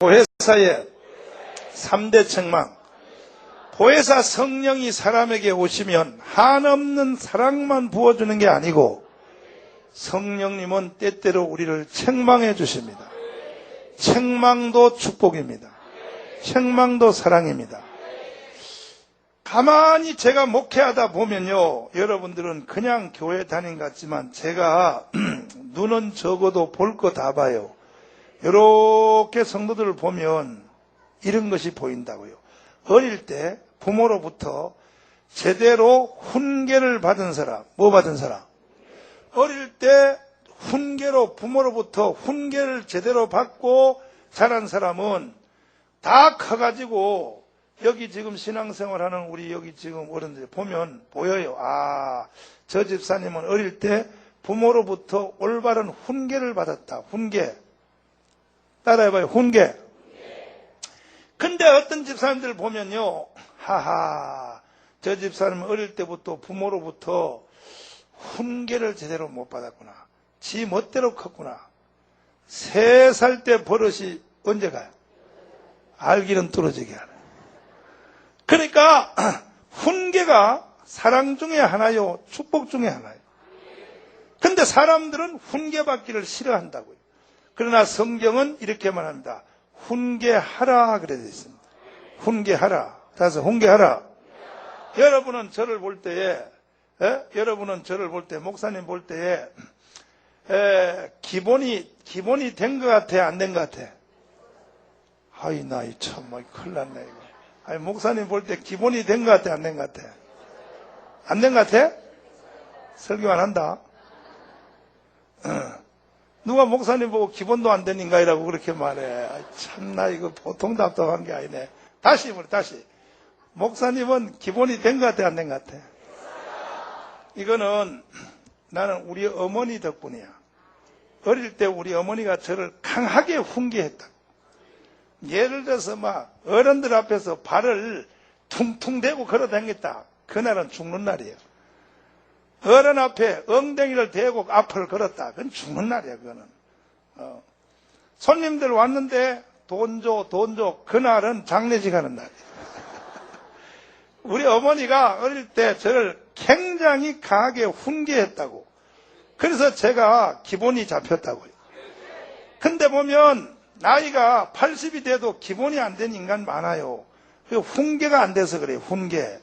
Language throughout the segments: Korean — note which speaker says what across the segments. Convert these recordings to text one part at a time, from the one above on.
Speaker 1: 보혜사의 3대 책망. 보혜사 성령이 사람에게 오시면 한없는 사랑만 부어주는 게 아니고 성령님은 때때로 우리를 책망해 주십니다. 책망도 축복입니다. 책망도 사랑입니다. 가만히 제가 목회하다 보면요, 여러분들은 그냥 교회 다닌 것 같지만 제가 눈은 적어도 볼 거 다 봐요. 이렇게 성도들을 보면 이런 것이 보인다고요. 어릴 때 부모로부터 제대로 훈계를 받은 사람, 뭐 받은 사람? 어릴 때 훈계로, 부모로부터 훈계를 제대로 받고 자란 사람은 다 커가지고 여기 지금 신앙생활하는 우리 여기 지금 어른들 보면 보여요. 아, 저 집사님은 어릴 때 부모로부터 올바른 훈계를 받았다. 훈계. 따라해봐요. 훈계. 근데 어떤 집사님들 보면요, 하하, 저 집사님은 어릴 때부터 부모로부터 훈계를 제대로 못 받았구나. 지 멋대로 컸구나. 3살 때 버릇이 언제 가요? 알기는 뚫어지게 하네. 그러니까 훈계가 사랑 중에 하나요, 축복 중에 하나요. 근데 사람들은 훈계받기를 싫어한다고요. 그러나 성경은 이렇게 말합니다. 훈계하라 그래 되어 있습니다. 훈계하라. 따라서 훈계하라. 여러분은 저를 볼 때에, 여러분은 저를 볼 때, 목사님 볼 때에 기본이 된 것 같아, 안 된 것 같아? 아이, 나 이 참, 큰일 났네, 이거. 아니, 목사님 볼 때 기본이 된 것 같아, 안 된 것 같아? 안 된 것 같아? 설교 안 한다. 누가 목사님 보고 기본도 안 되는가이라고 그렇게 말해. 참나, 이거 보통 답답한 게 아니네. 다시. 목사님은 기본이 된 것 같아, 안 된 것 같아? 이거는 나는 우리 어머니 덕분이야. 어릴 때 우리 어머니가 저를 강하게 훈계했다. 예를 들어서 막 어른들 앞에서 발을 퉁퉁 대고 걸어 다녔다. 그날은 죽는 날이에요. 어른 앞에 엉덩이를 대고 앞을 걸었다. 그건 죽는 날이야, 그거는. 손님들 왔는데 돈 줘. 그날은 장례식 하는 날이에요. 우리 어머니가 어릴 때 저를 굉장히 강하게 훈계했다고. 그래서 제가 기본이 잡혔다고요. 근데 보면 나이가 80이 돼도 기본이 안 된 인간 많아요. 훈계가 안 돼서 그래요, 훈계.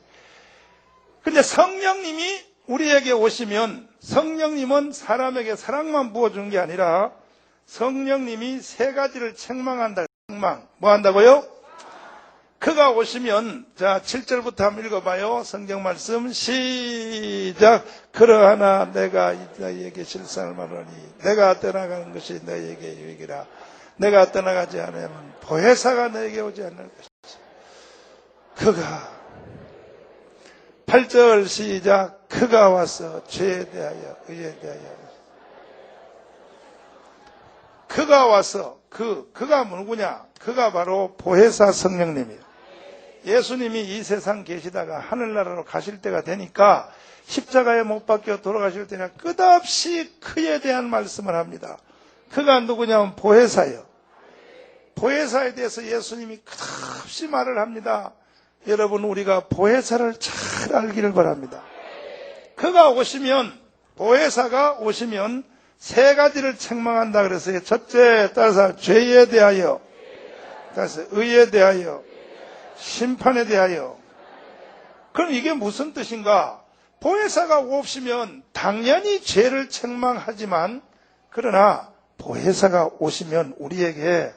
Speaker 1: 근데 성령님이 우리에게 오시면 성령님은 사람에게 사랑만 부어주는 게 아니라 성령님이 3가지를 책망한다. 책망. 뭐 한다고요? 그가 오시면, 자, 7절부터 한번 읽어봐요. 성경 말씀 시작. 그러하나 내가 너희에게 실상을 말하니 내가 떠나가는 것이 너희에게 유익이라. 내가 떠나가지 않으면 보혜사가 너에게 오지 않을 것이다. 그가 8절 시작. 그가 와서 죄에 대하여 의에 대하여. 그가 와서 그가 누구냐? 그가 바로 보혜사 성령님이에요. 예수님이 이 세상 계시다가 하늘나라로 가실 때가 되니까 십자가에 못 박혀 돌아가실 때는 끝없이 그에 대한 말씀을 합니다. 그가 누구냐면 보혜사예요. 보혜사에 대해서 예수님이 끝없이 말을 합니다. 여러분, 우리가 보혜사를 잘 알기를 바랍니다. 그가 오시면, 보혜사가 오시면 3가지를 책망한다 그랬어요. 첫째, 따라서 죄에 대하여, 따라서 의에 대하여, 심판에 대하여. 그럼 이게 무슨 뜻인가? 보혜사가 오시면 당연히 죄를 책망하지만, 그러나 보혜사가 오시면 우리에게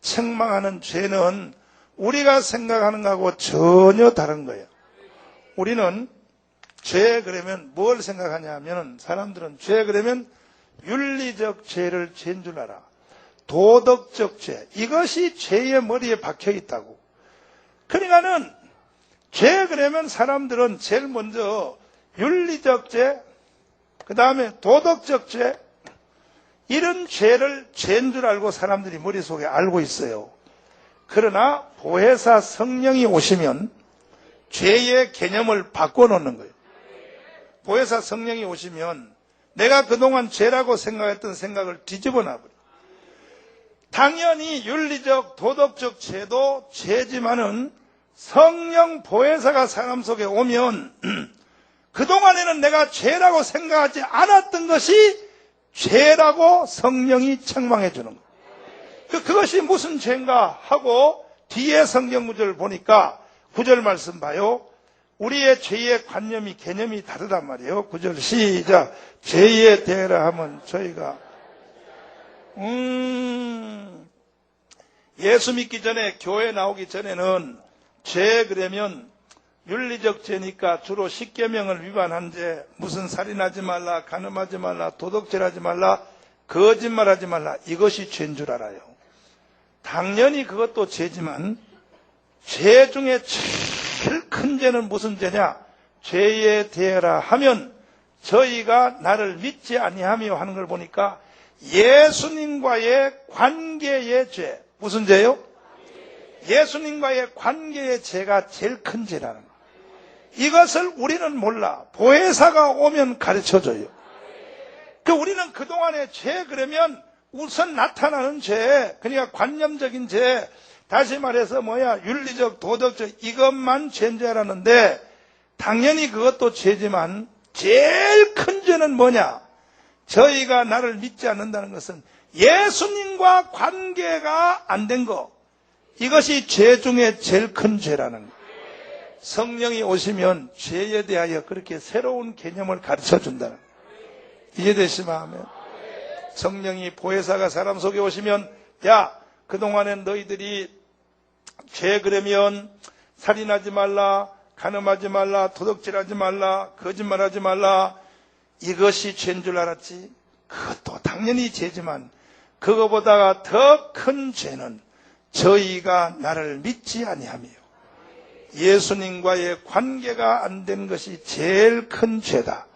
Speaker 1: 책망하는 죄는 우리가 생각하는 것하고 전혀 다른 거예요. 우리는 죄 그러면 뭘 생각하냐 하면, 사람들은 죄 그러면 윤리적 죄를 죄인 줄 알아. 도덕적 죄. 이것이 죄의 머리에 박혀 있다고. 그러니까는 죄 그러면 사람들은 제일 먼저 윤리적 죄, 그 다음에 도덕적 죄, 이런 죄를 죄인 줄 알고 사람들이 머릿속에 알고 있어요. 그러나 보혜사 성령이 오시면 죄의 개념을 바꿔놓는 거예요. 보혜사 성령이 오시면 내가 그동안 죄라고 생각했던 생각을 뒤집어 놔버려요. 당연히 윤리적, 도덕적 죄도 죄지만은 성령 보혜사가 사람 속에 오면 그동안에는 내가 죄라고 생각하지 않았던 것이 죄라고 성령이 책망해 주는 거예요. 그것이 무슨 죄인가 하고 뒤에 성경 구절을 보니까 9절 말씀 봐요. 우리의 죄의 관념이 개념이 다르단 말이에요. 9절 시작. 죄에 대하라 하면 저희가 예수 믿기 전에 교회 나오기 전에는 죄 그러면 윤리적 죄니까 주로 십계명을 위반한 죄, 무슨 살인하지 말라, 간음하지 말라, 도덕질하지 말라, 거짓말하지 말라, 이것이 죄인 줄 알아요. 당연히 그것도 죄지만 죄 중에 제일 큰 죄는 무슨 죄냐? 죄에 대하라 하면 저희가 나를 믿지 아니하며 하는 걸 보니까 예수님과의 관계의 죄. 무슨 죄요? 예수님과의 관계의 죄가 제일 큰 죄라는 거예요. 이것을 우리는 몰라. 보혜사가 오면 가르쳐줘요. 우리는 그동안의 죄 그러면 우선 나타나는 죄, 그러니까 관념적인 죄, 다시 말해서 윤리적, 도덕적 이것만 죄인 줄 알았는데 당연히 그것도 죄지만 제일 큰 죄는 뭐냐? 저희가 나를 믿지 않는다는 것은 예수님과 관계가 안 된 거. 이것이 죄 중에 제일 큰 죄라는 거예요. 성령이 오시면 죄에 대하여 그렇게 새로운 개념을 가르쳐 준다는 거예요. 이해되시면 하면 성령이 보혜사가 사람 속에 오시면 야, 그동안엔 너희들이 죄 그러면 살인하지 말라, 간음하지 말라, 도덕질하지 말라, 거짓말하지 말라, 이것이 죄인 줄 알았지? 그것도 당연히 죄지만 그거보다가 더 큰 죄는 저희가 나를 믿지 아니하며 예수님과의 관계가 안 된 것이 제일 큰 죄다.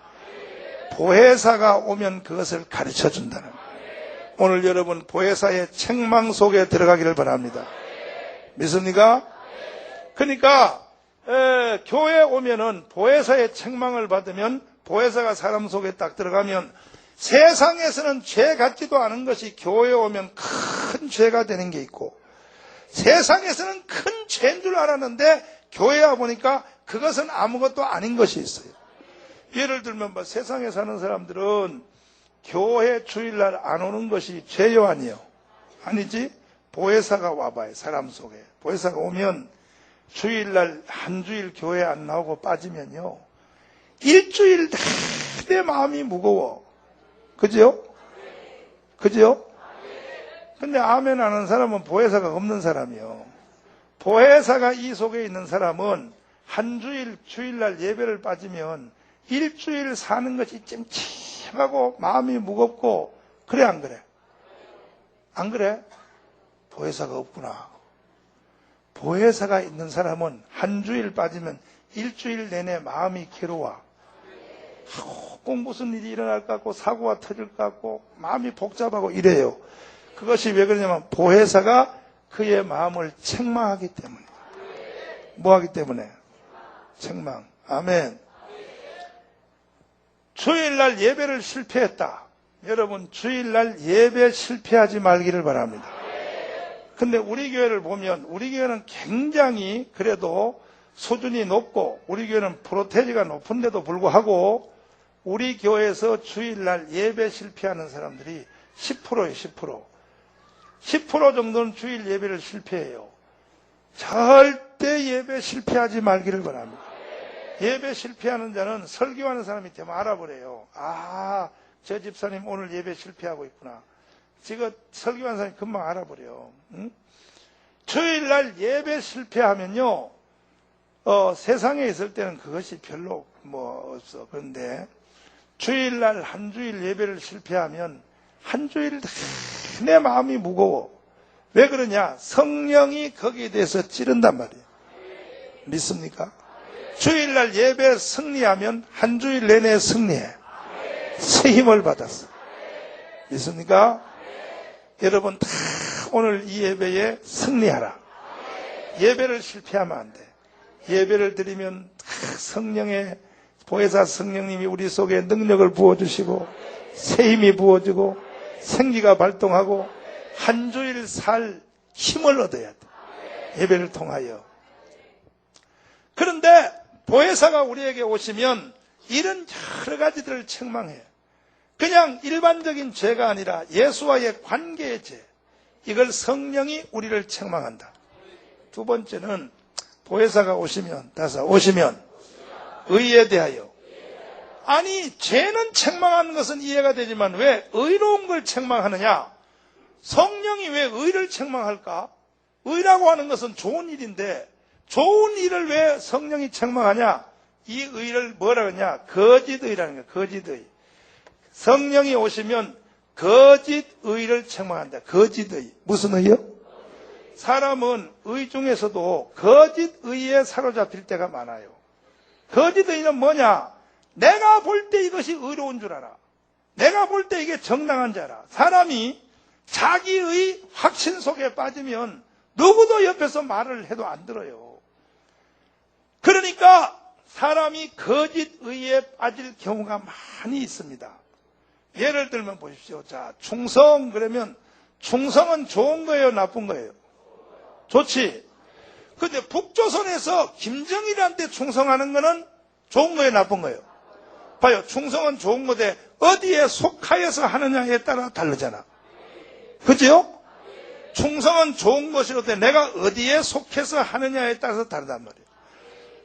Speaker 1: 보혜사가 오면 그것을 가르쳐 준다는 거예요. 오늘 여러분 보혜사의 책망 속에 들어가기를 바랍니다. 믿습니까? 그러니까 교회에 오면은 보혜사의 책망을 받으면 보혜사가 사람 속에 딱 들어가면 세상에서는 죄 같지도 않은 것이 교회에 오면 큰 죄가 되는 게 있고 세상에서는 큰 죄인 줄 알았는데 교회에 와보니까 그것은 아무것도 아닌 것이 있어요. 예를 들면 세상에 사는 사람들은 교회 주일날 안 오는 것이 죄요 아니요? 아니지? 보혜사가 와봐요. 사람 속에. 보혜사가 오면 주일날 한 주일 교회 안 나오고 빠지면요. 일주일 내 마음이 무거워. 그죠? 그죠? 근데 아멘 하는 사람은 보혜사가 없는 사람이요. 보혜사가 이 속에 있는 사람은 한 주일, 주일날 예배를 빠지면 일주일 사는 것이 찜찜하고 마음이 무겁고 그래 안 그래? 안 그래? 보혜사가 없구나. 보혜사가 있는 사람은 한 주일 빠지면 일주일 내내 마음이 괴로워. 꼭 무슨 일이 일어날 것 같고 사고가 터질 것 같고 마음이 복잡하고 이래요. 그것이 왜 그러냐면 보혜사가 그의 마음을 책망하기 때문에. 뭐 하기 때문에? 책망. 아멘. 주일날 예배를 실패했다. 여러분 주일날 예배 실패하지 말기를 바랍니다. 근데 우리 교회를 보면 우리 교회는 굉장히 그래도 수준이 높고 우리 교회는 프로테지가 높은데도 불구하고 우리 교회에서 주일날 예배 실패하는 사람들이 10%예요. 10%. 10% 정도는 주일 예배를 실패해요. 절대 예배 실패하지 말기를 바랍니다. 예배 실패하는 자는 설교하는 사람이 되면 알아버려요. 아, 저 집사님 오늘 예배 실패하고 있구나. 지금 설교하는 사람이 금방 알아버려요. 응? 주일날 예배 실패하면요. 세상에 있을 때는 그것이 별로 없어. 그런데 주일날 한 주일 예배를 실패하면 한 주일 내 마음이 무거워. 왜 그러냐? 성령이 거기에 대해서 찌른단 말이에요. 믿습니까? 주일날 예배 승리하면 한 주일 내내 승리해. 새 힘을 받았어. 믿습니까? 여러분 다 오늘 이 예배에 승리하라. 예배를 실패하면 안 돼. 예배를 드리면 성령의 보혜사 성령님이 우리 속에 능력을 부어주시고 새 힘이 부어지고 생기가 발동하고 한 주일 살 힘을 얻어야 돼. 예배를 통하여. 그런데 보혜사가 우리에게 오시면 이런 여러 가지들을 책망해요. 그냥 일반적인 죄가 아니라 예수와의 관계의 죄. 이걸 성령이 우리를 책망한다. 두 번째는 보혜사가 오시면 의에 대하여. 아니 죄는 책망하는 것은 이해가 되지만 왜 의로운 걸 책망하느냐? 성령이 왜 의를 책망할까? 의라고 하는 것은 좋은 일인데 좋은 일을 왜 성령이 책망하냐? 이 의를 뭐라 하냐? 거짓의라는 거야. 거짓의. 성령이 오시면 거짓의를 책망한다. 거짓의. 무슨 의요? 사람은 의 중에서도 거짓의에 사로잡힐 때가 많아요. 거짓의는 뭐냐? 내가 볼 때 이것이 의로운 줄 알아. 내가 볼 때 이게 정당한 줄 알아. 사람이 자기의 확신 속에 빠지면 누구도 옆에서 말을 해도 안 들어요. 그러니까 사람이 거짓의에 빠질 경우가 많이 있습니다. 예를 들면 보십시오. 자, 충성 그러면 충성은 좋은 거예요, 나쁜 거예요? 좋지. 근데 북조선에서 김정일한테 충성하는 거는 좋은 거예요, 나쁜 거예요? 봐요. 충성은 좋은 건데 어디에 속하여서 하느냐에 따라 다르잖아. 그죠? 충성은 좋은 것이로되 내가 어디에 속해서 하느냐에 따라서 다르단 말이에요.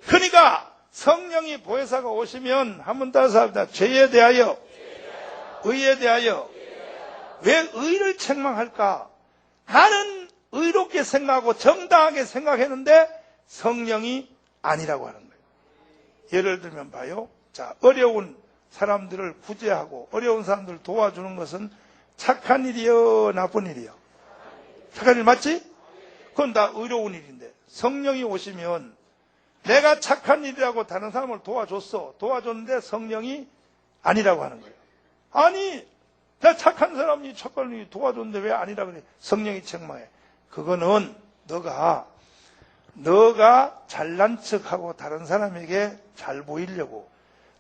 Speaker 1: 그러니까 성령이 보혜사가 오시면 한 번 더 합니다. 죄에 대하여, 의에 대하여. 왜 의를 책망할까? 나는 의롭게 생각하고 정당하게 생각했는데 성령이 아니라고 하는 거예요. 예를 들면 봐요. 자, 어려운 사람들을 구제하고 어려운 사람들을 도와주는 것은 착한 일이요, 나쁜 일이요? 착한 일 맞지? 그건 다 의로운 일인데 성령이 오시면 내가 착한 일이라고 다른 사람을 도와줬는데 성령이 아니라고 하는 거예요. 아니, 내가 착한 사람이 착한 일이 도와줬는데 왜 아니라 그래? 성령이 책망해. 그거는 너가 잘난 척하고 다른 사람에게 잘 보이려고,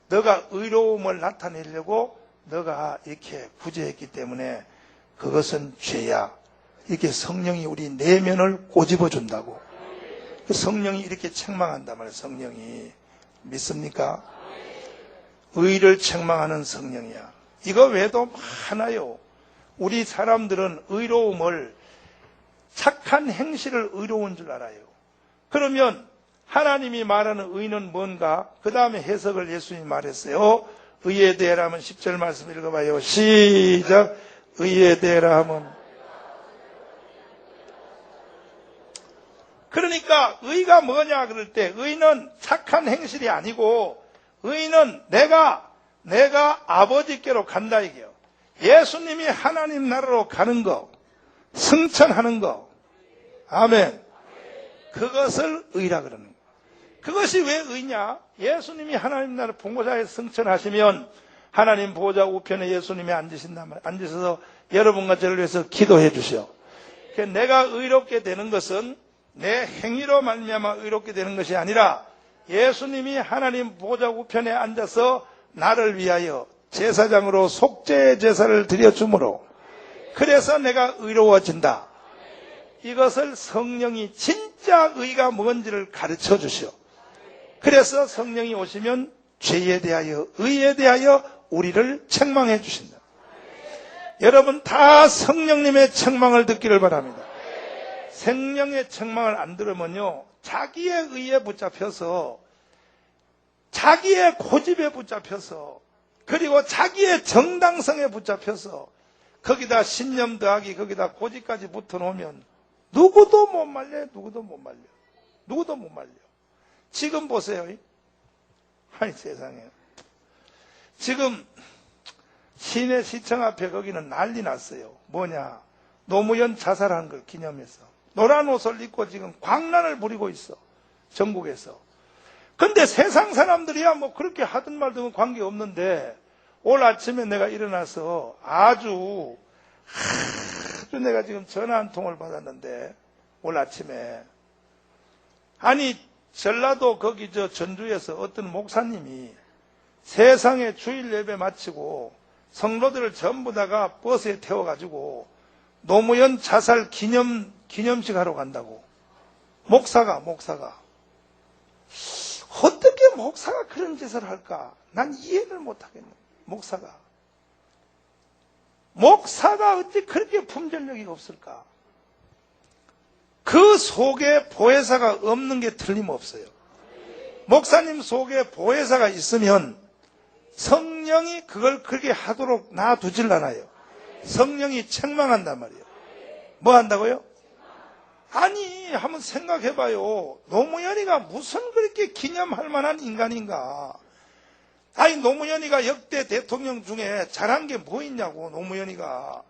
Speaker 1: 너가 의로움을 나타내려고 너가 이렇게 구제했기 때문에 그것은 죄야. 이렇게 성령이 우리 내면을 꼬집어 준다고. 성령이 이렇게 책망한단 말이에요. 성령이. 믿습니까? 의를 책망하는 성령이야. 이거 외에도 많아요. 우리 사람들은 의로움을, 착한 행실을 의로운 줄 알아요. 그러면 하나님이 말하는 의는 뭔가? 그 다음에 해석을 예수님이 말했어요. 의에 대하라 하면 10절 말씀 읽어봐요. 시작. 의에 대하라 하면. 그러니까 의가 뭐냐 그럴 때 의는 착한 행실이 아니고 의는 내가 아버지께로 간다 이게요. 예수님이 하나님 나라로 가는 거, 승천하는 거. 아멘. 그것을 의라 그러는 거예요. 그것이 왜 의냐? 예수님이 하나님 나라 본고자에 승천하시면 하나님 보호자 우편에 예수님이 앉으신단 말이에요. 앉으셔서 여러분과 저를 위해서 기도해 주시오. 내가 의롭게 되는 것은 내 행위로 말미암아 의롭게 되는 것이 아니라 예수님이 하나님 보호자 우편에 앉아서 나를 위하여 제사장으로 속죄의 제사를 드려주므로 그래서 내가 의로워진다. 이것을 성령이 진짜 의가 뭔지를 가르쳐 주시오. 그래서 성령이 오시면 죄에 대하여, 의에 대하여 우리를 책망해 주신다. 여러분 다 성령님의 책망을 듣기를 바랍니다. 성령의 책망을 안 들으면요, 자기의 의에 붙잡혀서, 자기의 고집에 붙잡혀서, 그리고 자기의 정당성에 붙잡혀서, 거기다 신념 더하기, 거기다 고집까지 붙어놓으면 누구도 못 말려. 지금 보세요. 아니 세상에. 지금 시내 시청 앞에 거기는 난리 났어요. 뭐냐? 노무현 자살한 걸 기념해서 노란 옷을 입고 지금 광란을 부리고 있어. 전국에서. 근데 세상 사람들이야 뭐 그렇게 하든 말든 관계없는데 오늘 아침에 내가 일어나서 아주 내가 지금 전화 한 통을 받았는데 오늘 아침에 아니 전라도 거기 전주에서 어떤 목사님이 세상에 주일 예배 마치고 성도들을 전부 다가 버스에 태워가지고 노무현 자살 기념식 하러 간다고. 목사가. 어떻게 목사가 그런 짓을 할까? 난 이해를 못하겠네. 목사가 어찌 그렇게 품절력이 없을까? 그 속에 보혜사가 없는 게 틀림없어요. 목사님 속에 보혜사가 있으면 성령이 그걸 그렇게 하도록 놔두질 않아요. 성령이 책망한단 말이에요. 뭐 한다고요? 아니, 한번 생각해봐요. 노무현이가 무슨 그렇게 기념할 만한 인간인가? 아니, 노무현이가 역대 대통령 중에 잘한 게 뭐 있냐고, 노무현이가.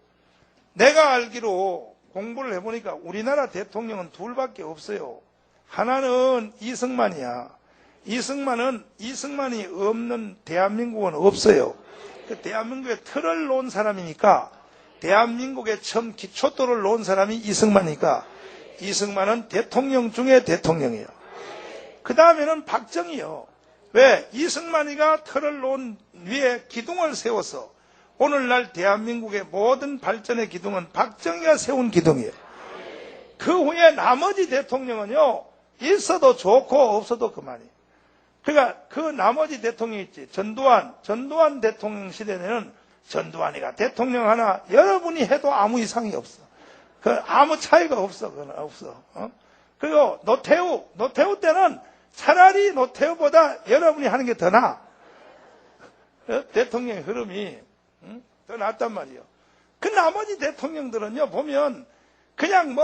Speaker 1: 내가 알기로 공부를 해보니까 우리나라 대통령은 둘밖에 없어요. 하나는 이승만이야. 이승만이 없는 대한민국은 없어요. 그 대한민국의 틀을 놓은 사람이니까, 대한민국의 처음 기초도를 놓은 사람이 이승만이니까, 이승만은 대통령 중에 대통령이에요. 그 다음에는 박정희요. 왜? 이승만이가 틀을 놓은 위에 기둥을 세워서 오늘날 대한민국의 모든 발전의 기둥은 박정희가 세운 기둥이에요. 그 후에 나머지 대통령은요, 있어도 좋고 없어도 그만이에요. 그러니까 그 나머지 대통령이 있지. 전두환 대통령 시대에는 전두환이가 대통령 하나 여러분이 해도 아무 이상이 없어. 그 아무 차이가 없어. 그건 없어. 그리고 노태우 때는 차라리 노태우보다 여러분이 하는 게 더 나아. 대통령의 흐름이 더 낫단 말이에요. 그 나머지 대통령들은요, 보면 그냥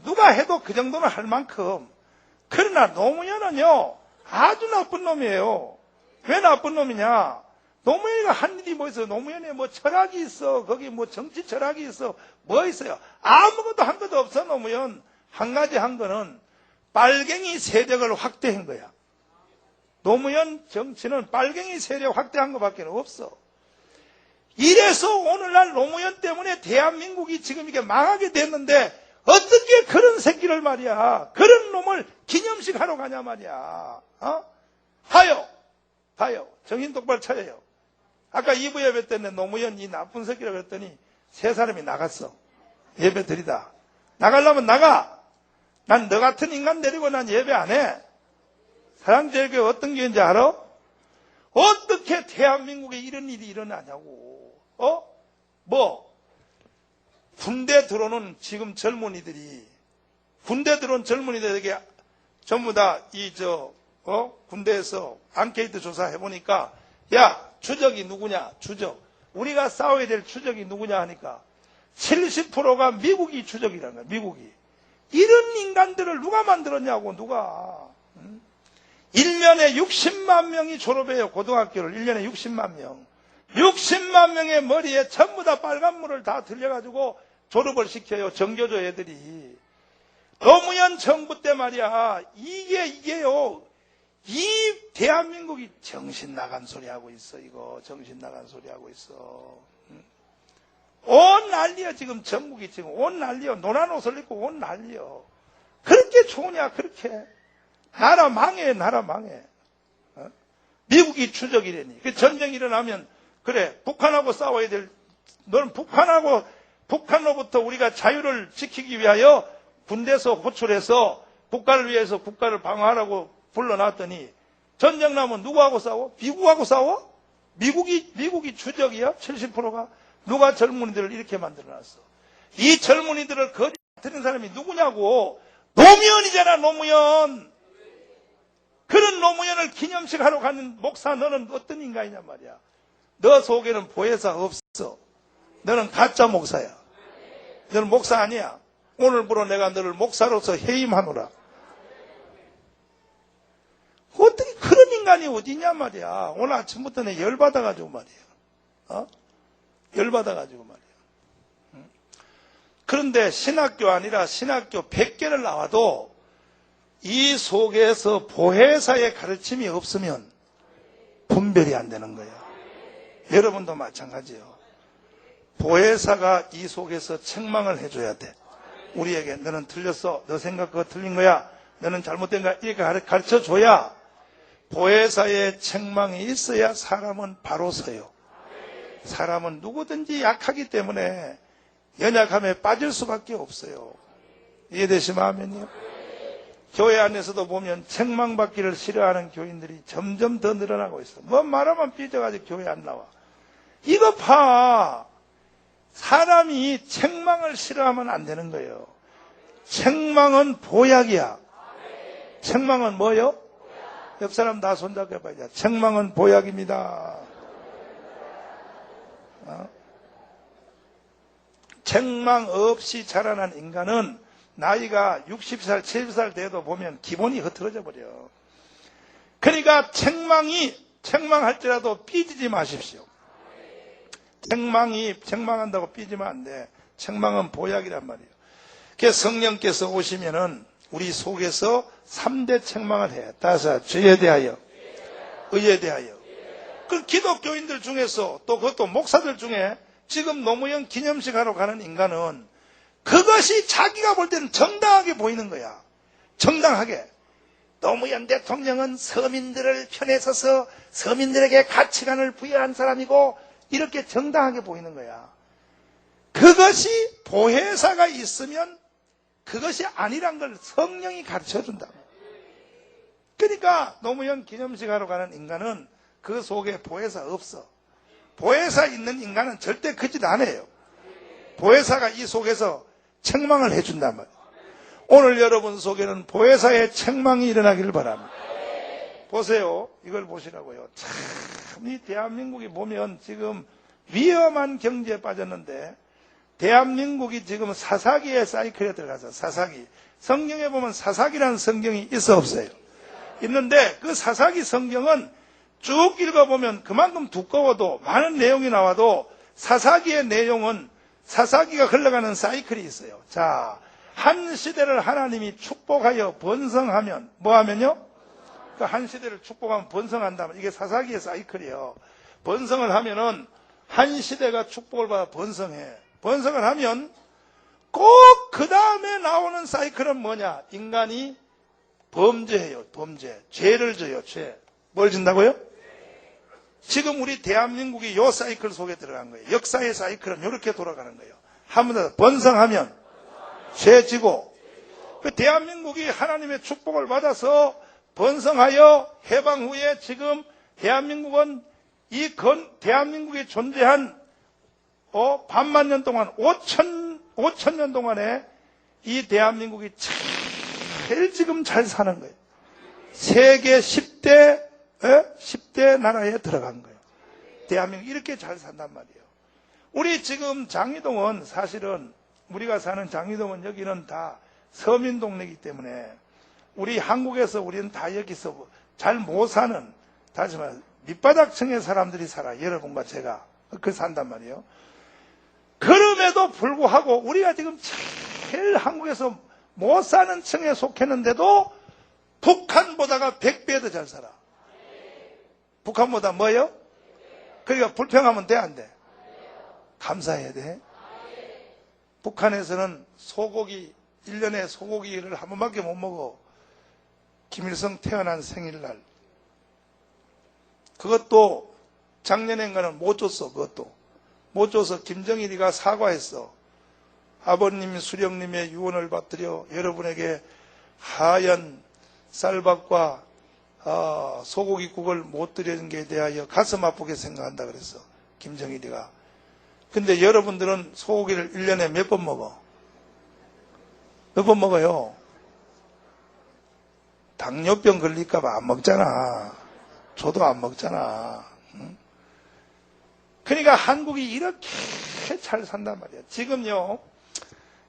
Speaker 1: 누가 해도 그 정도는 할 만큼. 그러나 노무현은요, 아주 나쁜 놈이에요. 왜 나쁜 놈이냐? 노무현이가 한 일이 뭐 있어요? 노무현에 뭐 철학이 있어. 거기 뭐 정치 철학이 있어. 뭐 있어요? 아무것도 한 것도 없어, 노무현. 한 가지 한 거는 빨갱이 세력을 확대한 거야. 노무현 정치는 빨갱이 세력 확대한 것밖에 없어. 이래서 오늘날 노무현 때문에 대한민국이 지금 이게 망하게 됐는데 어떻게 그런 새끼를 말이야. 그런 놈을 기념식 하러 가냐 말이야. 봐요. 정신 똑바로 차려요. 아까 2부 예배 때는 노무현 이 나쁜 새끼라고 했더니 세 사람이 나갔어. 예배 드리다. 나가려면 나가. 난 너 같은 인간 데리고 난 예배 안 해. 사랑제일교회 어떤 교회인지 알아? 어떻게 대한민국에 이런 일이 일어나냐고. 군대 들어오는 지금 군대 들어온 젊은이들에게 전부 다 군대에서 앙케이트 조사해보니까, 야, 추적이 누구냐? 추적. 우리가 싸워야 될 추적이 누구냐 하니까 70%가 미국이 추적이라는 거야, 미국이. 이런 인간들을 누가 만들었냐고, 누가. 1년에 60만 명이 졸업해요, 고등학교를. 1년에 60만 명. 60만 명의 머리에 전부 다 빨간물을 다 들려가지고 졸업을 시켜요, 정교조 애들이. 노무현 정부 때 말이야, 이게요, 이 대한민국이 정신 나간 소리 하고 있어, 이거. 정신 나간 소리 하고 있어. 온 난리야, 지금 전국이 지금 온 난리야. 노란 옷을 입고 온 난리야. 그렇게 좋으냐, 그렇게. 나라 망해. 미국이 추적이라니. 그 전쟁이 일어나면, 그래, 북한하고 싸워야 너는 북한으로부터 우리가 자유를 지키기 위하여 군대에서 호출해서 국가를 위해서 국가를 방어하라고 불러놨더니 전쟁 나면 누구하고 싸워? 미국하고 싸워? 미국이 추적이야? 70%가? 누가 젊은이들을 이렇게 만들어놨어? 이 젊은이들을 거짓말하는 사람이 누구냐고? 노무현이잖아, 노무현. 그런 노무현을 기념식 하러 가는 목사, 너는 어떤 인간이냐 말이야. 너 속에는 보혜사 없어. 너는 가짜 목사야. 너는 목사 아니야. 오늘부로 내가 너를 목사로서 해임하노라. 어떻게 그런 인간이 어디냐 말이야. 오늘 아침부터 내 열받아가지고 말이야. 열받아가지고 말이야. 그런데 신학교 아니라 신학교 100개를 나와도 이 속에서 보혜사의 가르침이 없으면 분별이 안 되는 거예요. 여러분도 마찬가지예요. 보혜사가 이 속에서 책망을 해줘야 돼. 우리에게 너는 틀렸어. 너 생각 그거 틀린 거야. 너는 잘못된 거야. 이렇게 가르쳐줘야 보혜사의 책망이 있어야 사람은 바로 서요. 사람은 누구든지 약하기 때문에 연약함에 빠질 수밖에 없어요. 이해되시면 아멘이요? 교회 안에서도 보면 책망받기를 싫어하는 교인들이 점점 더 늘어나고 있어. 뭐 말하면 삐져가지고 교회 안 나와. 이거 봐. 사람이 책망을 싫어하면 안 되는 거예요. 책망은 보약이야. 책망은 뭐요? 옆 사람 나 손잡고 해봐야. 책망은 보약입니다. 책망 없이 자라난 인간은 나이가 60살, 70살 돼도 보면 기본이 흐트러져 버려. 그러니까 책망할지라도 삐지지 마십시오. 책망한다고 삐지면 안 돼. 책망은 보약이란 말이에요. 그래서 성령께서 오시면은 우리 속에서 3대 책망을 해요. 따라서 죄에 대하여, 의에 대하여. 그 기독교인들 중에서 또 그것도 목사들 중에 지금 노무현 기념식 하러 가는 인간은 그것이 자기가 볼 때는 정당하게 보이는 거야. 정당하게. 노무현 대통령은 서민들을 편에 서서 서민들에게 가치관을 부여한 사람이고 이렇게 정당하게 보이는 거야. 그것이 보혜사가 있으면 그것이 아니란 걸 성령이 가르쳐준다. 그러니까 노무현 기념식 하러 가는 인간은 그 속에 보혜사 없어. 보혜사 있는 인간은 절대 그 짓 안 해요. 보혜사가 이 속에서 책망을 해준단 말이에요. 오늘 여러분 속에는 보혜사의 책망이 일어나기를 바랍니다. 보세요. 이걸 보시라고요. 참 이 대한민국이 보면 지금 위험한 경지에 빠졌는데 대한민국이 지금 사사기의 사이클에 들어가서 사사기. 성경에 보면 사사기라는 성경이 있어 없어요? 있는데 그 사사기 성경은 쭉 읽어보면 그만큼 두꺼워도 많은 내용이 나와도 사사기의 내용은 사사기가 흘러가는 사이클이 있어요. 자, 한 시대를 하나님이 축복하여 번성하면 뭐 하면요? 그 한 시대를 축복하면 번성한다면 이게 사사기의 사이클이에요. 번성을 하면은 한 시대가 축복을 받아 번성해. 번성을 하면 꼭 그 다음에 나오는 사이클은 뭐냐? 인간이 범죄해요. 범죄. 죄를 져요. 죄. 뭘 진다고요? 지금 우리 대한민국이 요 사이클 속에 들어간 거예요. 역사의 사이클은 이렇게 돌아가는 거예요. 한 번 더 번성하면 죄 지고 그 대한민국이 하나님의 축복을 받아서 번성하여 해방 후에 지금 대한민국은 대한민국이 존재한 반만 년 동안 5천 년 동안에 이 대한민국이 제일 지금 잘 사는 거예요. 세계 10대 나라에 들어간 거예요. 대한민국 이렇게 잘 산단 말이에요. 우리 지금 장이동은 사실은 우리가 사는 장이동은 여기는 다 서민 동네이기 때문에 우리 한국에서 우리는 다 여기서 잘 못 사는 다시 말해서 밑바닥층의 사람들이 살아. 여러분과 제가 그 산단 말이에요. 그럼에도 불구하고 우리가 지금 제일 한국에서 못 사는 층에 속했는데도 북한보다가 100배 더 잘 살아. 북한보다 뭐요? 그러니까 불평하면 돼, 안 돼? 감사해야 돼. 북한에서는 소고기, 1년에 소고기를 한 번밖에 못 먹어. 김일성 태어난 생일날. 그것도 작년엔가는 못 줬어. 그것도 못 줘서 김정일이가 사과했어. 아버님 수령님의 유언을 받들여 여러분에게 하얀 쌀밥과 소고기국을 못 드리는 게 대하여 가슴 아프게 생각한다 그랬어. 김정일이가. 근데 여러분들은 소고기를 1년에 몇 번 먹어? 몇 번 먹어요? 당뇨병 걸릴까봐 안 먹잖아. 저도 안 먹잖아. 응? 그러니까 한국이 이렇게 잘 산단 말이야. 지금요,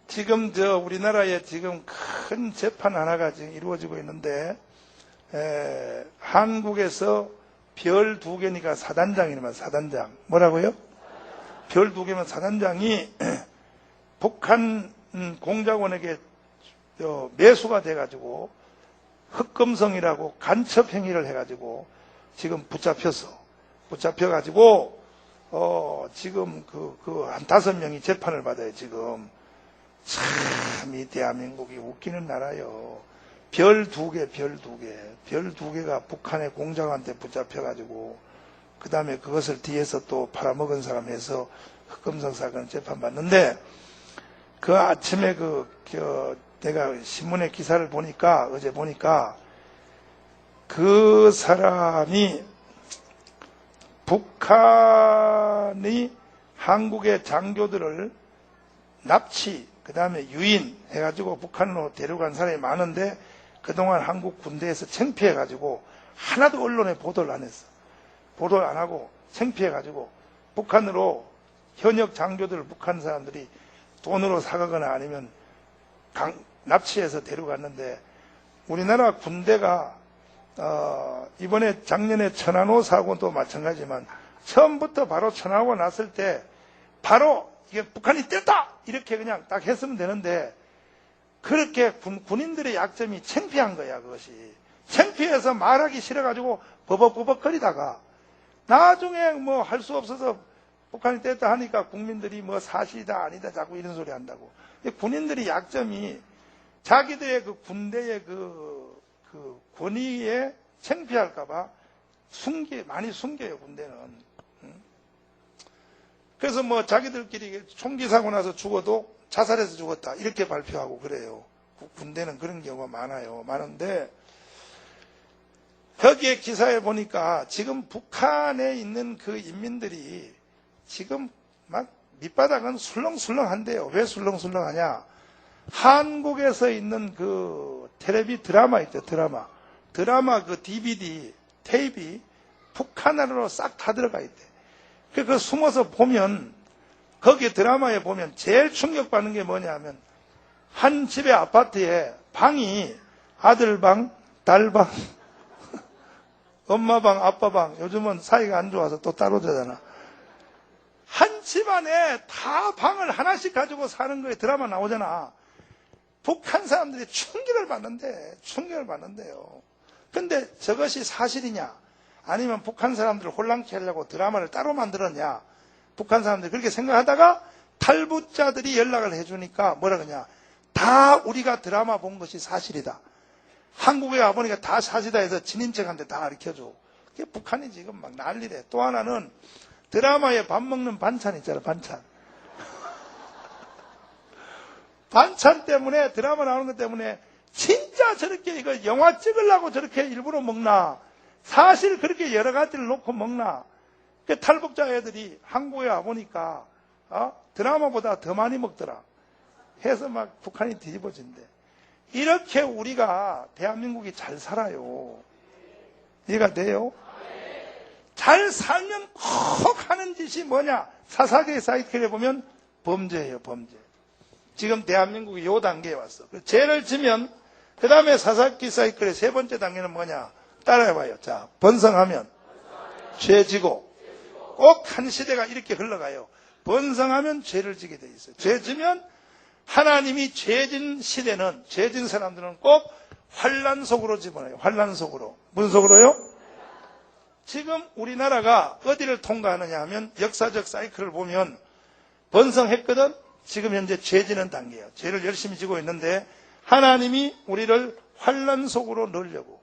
Speaker 1: 지금 우리나라에 지금 큰 재판 하나가 지금 이루어지고 있는데, 한국에서 별 2개니까 사단장이면 사단장. 뭐라고요? 별 2개면 사단장이 북한 공작원에게 매수가 돼가지고 흑금성이라고 간첩 행위를 해가지고 지금 붙잡혀가지고 지금 한 5명이 재판을 받아요. 지금 참 이 대한민국이 웃기는 나라요. 별 2개가 북한의 공작원한테 붙잡혀가지고 그 다음에 그것을 뒤에서 또 팔아먹은 사람에서 흑금성 사건 재판받는데 그 아침에 내가 신문에 기사를 보니까, 어제 보니까, 그 사람이 북한이 한국의 장교들을 납치, 그 다음에 유인 해가지고 북한으로 데려간 사람이 많은데 그동안 한국 군대에서 창피해가지고 하나도 언론에 보도를 안 했어. 보도를 안 하고 창피해가지고 북한으로 현역 장교들을 북한 사람들이 돈으로 사가거나 아니면 납치해서 데려갔는데 우리나라 군대가 이번에 작년에 천안호 사고도 마찬가지지만 처음부터 바로 천안호가 났을 때 바로 이게 북한이 뗐다 이렇게 그냥 딱 했으면 되는데 그렇게 군인들의 약점이 창피한 거야. 그것이 창피해서 말하기 싫어가지고 버벅버벅거리다가 나중에 뭐 할 수 없어서 북한이 뗐다 하니까 국민들이 뭐 사실이다 아니다 자꾸 이런 소리 한다고. 군인들의 약점이 자기들의 그 군대의 그 권위에 창피할까봐 많이 숨겨요, 군대는. 그래서 뭐 자기들끼리 총기 사고 나서 죽어도 자살해서 죽었다 이렇게 발표하고 그래요. 군대는 그런 경우가 많은데 거기에 기사에 보니까 지금 북한에 있는 그 인민들이 지금 막 밑바닥은 술렁술렁한데요. 왜 술렁술렁하냐? 한국에서 있는 그 텔레비 드라마 있죠. 드라마 그 DVD 테이프 북한으로 싹 다 들어가 있대. 그 숨어서 보면 거기 드라마에 보면 제일 충격받는 게 뭐냐 하면 한 집의 아파트에 방이 아들 방, 딸 방, 엄마 방, 아빠 방. 요즘은 사이가 안 좋아서 또 따로 자잖아. 한 집안에 다 방을 하나씩 가지고 사는 거에 드라마 나오잖아. 북한 사람들이 충격을 받는데요. 근데 저것이 사실이냐? 아니면 북한 사람들을 혼란케 하려고 드라마를 따로 만들었냐? 북한 사람들이 그렇게 생각하다가 탈북자들이 연락을 해주니까 뭐라 그러냐? 다 우리가 드라마 본 것이 사실이다. 한국에 와보니까 다 사실이다 해서 친인척한테 다 가르쳐줘. 그게 북한이 지금 막 난리래. 또 하나는 드라마에 밥 먹는 반찬 있잖아, 반찬. 반찬 때문에, 드라마 나오는 것 때문에, 진짜 저렇게 이거 영화 찍으려고 저렇게 일부러 먹나? 사실 그렇게 여러 가지를 놓고 먹나? 그 탈북자 애들이 한국에 와보니까, 드라마보다 더 많이 먹더라. 해서 막 북한이 뒤집어진대. 이렇게 우리가, 대한민국이 잘 살아요. 이해가 돼요? 잘 살면 꼭 하는 짓이 뭐냐? 사사기 사이클에 보면 범죄예요, 범죄. 지금 대한민국이 요 단계에 왔어. 죄를 지면 그 다음에 사사기 사이클의 세 번째 단계는 뭐냐? 따라해봐요. 자, 번성하면 죄 지고 꼭 한 시대가 이렇게 흘러가요. 번성하면 죄를 지게 돼 있어요. 죄 지면 하나님이 죄진 시대는, 죄진 사람들은 꼭 환란 속으로 집어넣어요. 환란 속으로. 무슨 속으로요? 지금 우리나라가 어디를 통과하느냐 하면 역사적 사이클을 보면 번성했거든. 지금 현재 죄 지는 단계예요. 죄를 열심히 지고 있는데 하나님이 우리를 환란 속으로 넣으려고.